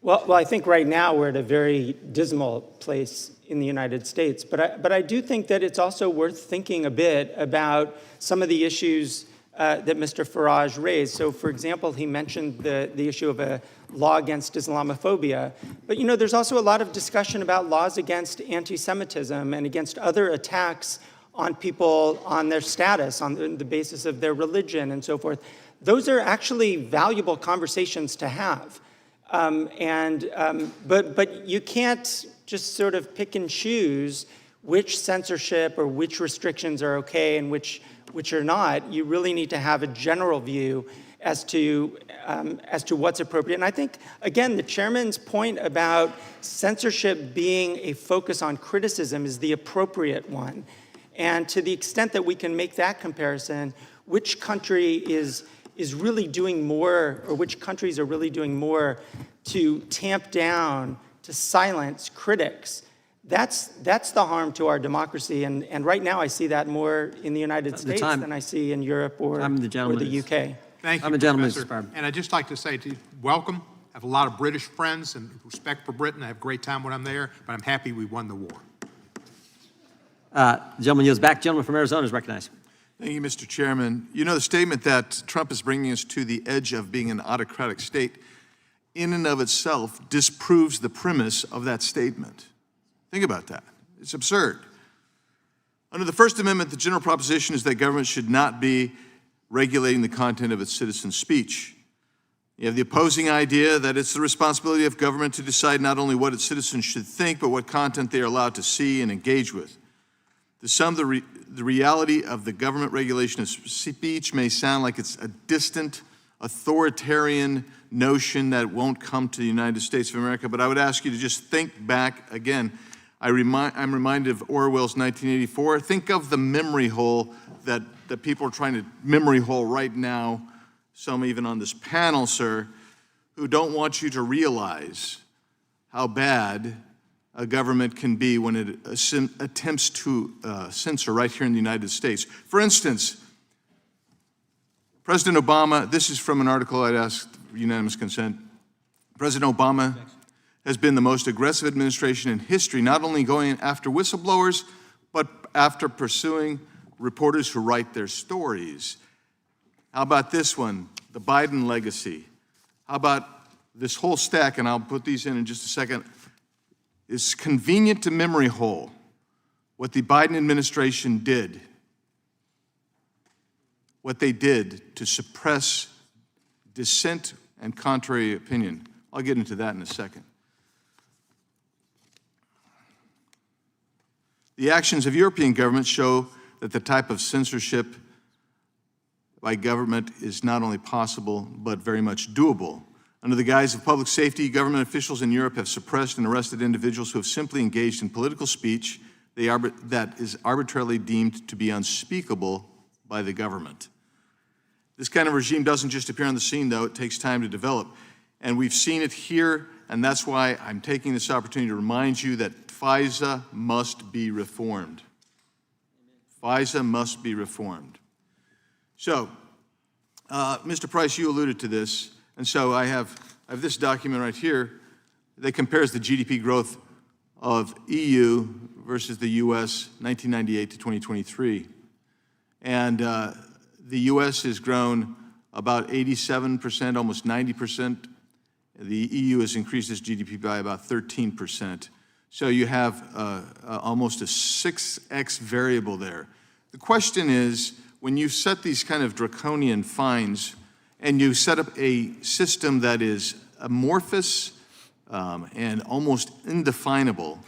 Well, I think right now we're at a very dismal place in the United States, but I do think that it's also worth thinking a bit about some of the issues that Mr. Farage raised. So, for example, he mentioned the issue of a law against Islamophobia, but there's also a lot of discussion about laws against anti-Semitism and against other attacks on people on their status, on the basis of their religion and so forth. Those are actually valuable conversations to have. But you can't just sort of pick and choose which censorship or which restrictions are okay and which are not. You really need to have a general view as to what's appropriate. And I think, again, the chairman's point about censorship being a focus on criticism is the appropriate one. And to the extent that we can make that comparison, which country is really doing more, or which countries are really doing more to tamp down, to silence critics, that's the harm to our democracy. And right now I see that more in the United States than I see in Europe or the UK. Thank you, I'm a gentleman, Professor. Mr. Barber. And I'd just like to say to you, welcome. I have a lot of British friends and respect for Britain. I have a great time when I'm there, but I'm happy we won the war. The gentleman yields back. Gentleman from Arizona is recognized. Thank you, Mr. Chairman. The statement that Trump is bringing us to the edge of being an autocratic state in and of itself disproves the premise of that statement. Think about that. It's absurd. Under the First Amendment, the general proposition is that government should not be regulating the content of its citizens' speech. You have the opposing idea that it's the responsibility of government to decide not only what its citizens should think, but what content they are allowed to see and engage with. To some, the reality of the government regulation of speech may sound like it's a distant, authoritarian notion that won't come to the United States of America, but I would ask you to just think back again. I'm reminded of Orwell's 1984. Think of the memory hole that people are trying to memory hole right now, some even on this panel, sir, who don't want you to realize how bad a government can be when it attempts to censor right here in the United States. For instance, President Obama, this is from an article I'd asked for unanimous consent. President Obama has been the most aggressive administration in history, not only going after whistleblowers, but after pursuing reporters who write their stories. How about this one, the Biden legacy? How about this whole stack, and I'll put these in just a second. It's convenient to memory hole what the Biden administration did, what they did to suppress dissent and contrary opinion. I'll get into that in a second. The actions of European governments show that the type of censorship by government is not only possible, but very much doable. Under the guise of public safety, government officials in Europe have suppressed and arrested individuals who have simply engaged in political speech that is arbitrarily deemed to be unspeakable by the government. This kind of regime doesn't just appear on the scene, though. It takes time to develop. And we've seen it here, and that's why I'm taking this opportunity to remind you that FISA must be reformed. FISA must be reformed. So, Mr. Price, you alluded to this, and so I have this document right here that compares the GDP growth of EU versus the U.S. 1998 to 2023. And the U.S. has grown about 87%, almost 90%. The EU has increased its GDP by about 13%. So you have almost a 6x variable there. The question is, when you set these kind of draconian fines and you set up a system that is amorphous and almost indefinable,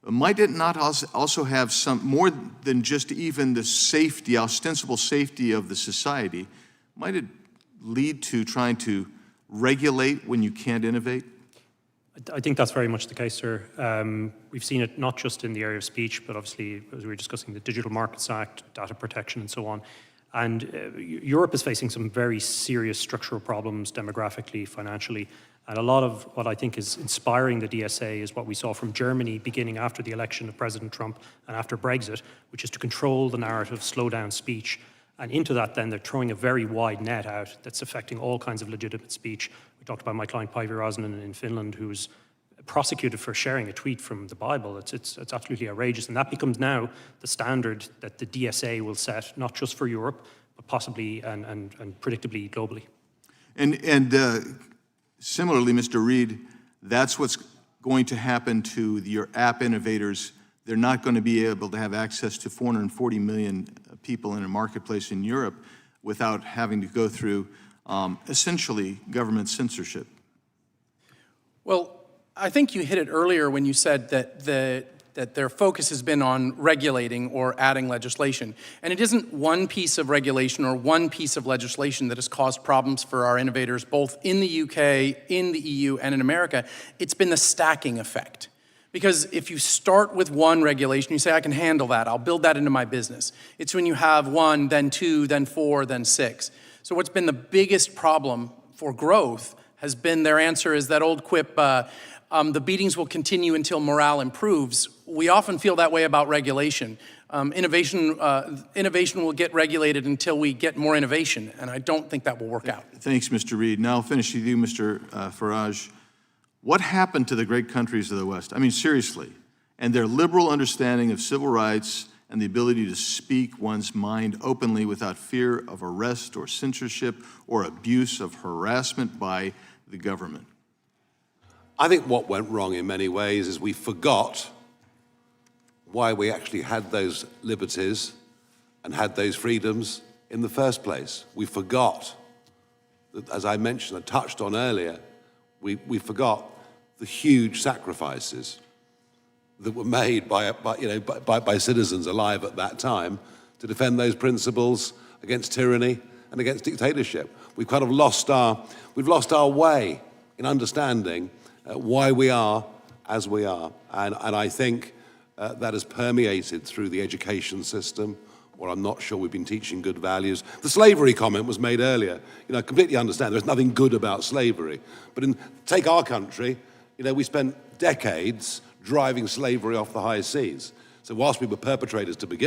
might it not also have some more than just even the safety, ostensible safety of the society? Might it lead to trying to regulate when you can't innovate? I think that's very much the case, sir. We've seen it not just in the area of speech, but obviously, as we were discussing, the Digital Markets Act, data protection, and so on. And Europe is facing some very serious structural problems demographically, financially. And a lot of what I think is inspiring the DSA is what we saw from Germany beginning after the election of President Trump and after Brexit, which is to control the narrative, slow down speech. And into that, then, they're throwing a very wide net out that's affecting all kinds of legitimate speech. We talked about my client Päivi Räsänen in Finland, who's prosecuted for sharing a tweet from the Bible. It's absolutely outrageous. And that becomes now the standard that the DSA will set, not just for Europe, but possibly and predictably globally. And similarly, Mr. Reed, that's what's going to happen to your app innovators. They're not going to be able to have access to 440 million people in a marketplace in Europe without having to go through essentially government censorship. Well, I think you hit it earlier when you said that their focus has been on regulating or adding legislation. And it isn't one piece of regulation or one piece of legislation that has caused problems for our innovators, both in the UK, in the EU, and in America. It's been the stacking effect. Because if you start with one regulation, you say, I can handle that, I'll build that into my business. It's when you have one, then two, then four, then six. So what's been the biggest problem for growth has been their answer is that old quip, the beatings will continue until morale improves. We often feel that way about regulation. Innovation will get regulated until we get more innovation, and I don't think that will work out. Thanks, Mr. Reed. Now I'll finish with you, Mr. Farage. What happened to the great countries of the West? I mean, seriously, and their liberal understanding of civil rights and the ability to speak one's mind openly without fear of arrest or censorship or abuse of harassment by the government? I think what went wrong in many ways is we forgot why we actually had those liberties and had those freedoms in the first place. We forgot that, as I mentioned, I touched on earlier, we forgot the huge sacrifices that were made by citizens alive at that time to defend those principles against tyranny and against dictatorship. We've kind of lost our way in understanding why we are as we are. And I think that has permeated through the education system, or I'm not sure we've been teaching good values. The slavery comment was made earlier. I completely understand there's nothing good about slavery. But take our country, we spent decades driving slavery off the high seas. So whilst we were perpetrators to begin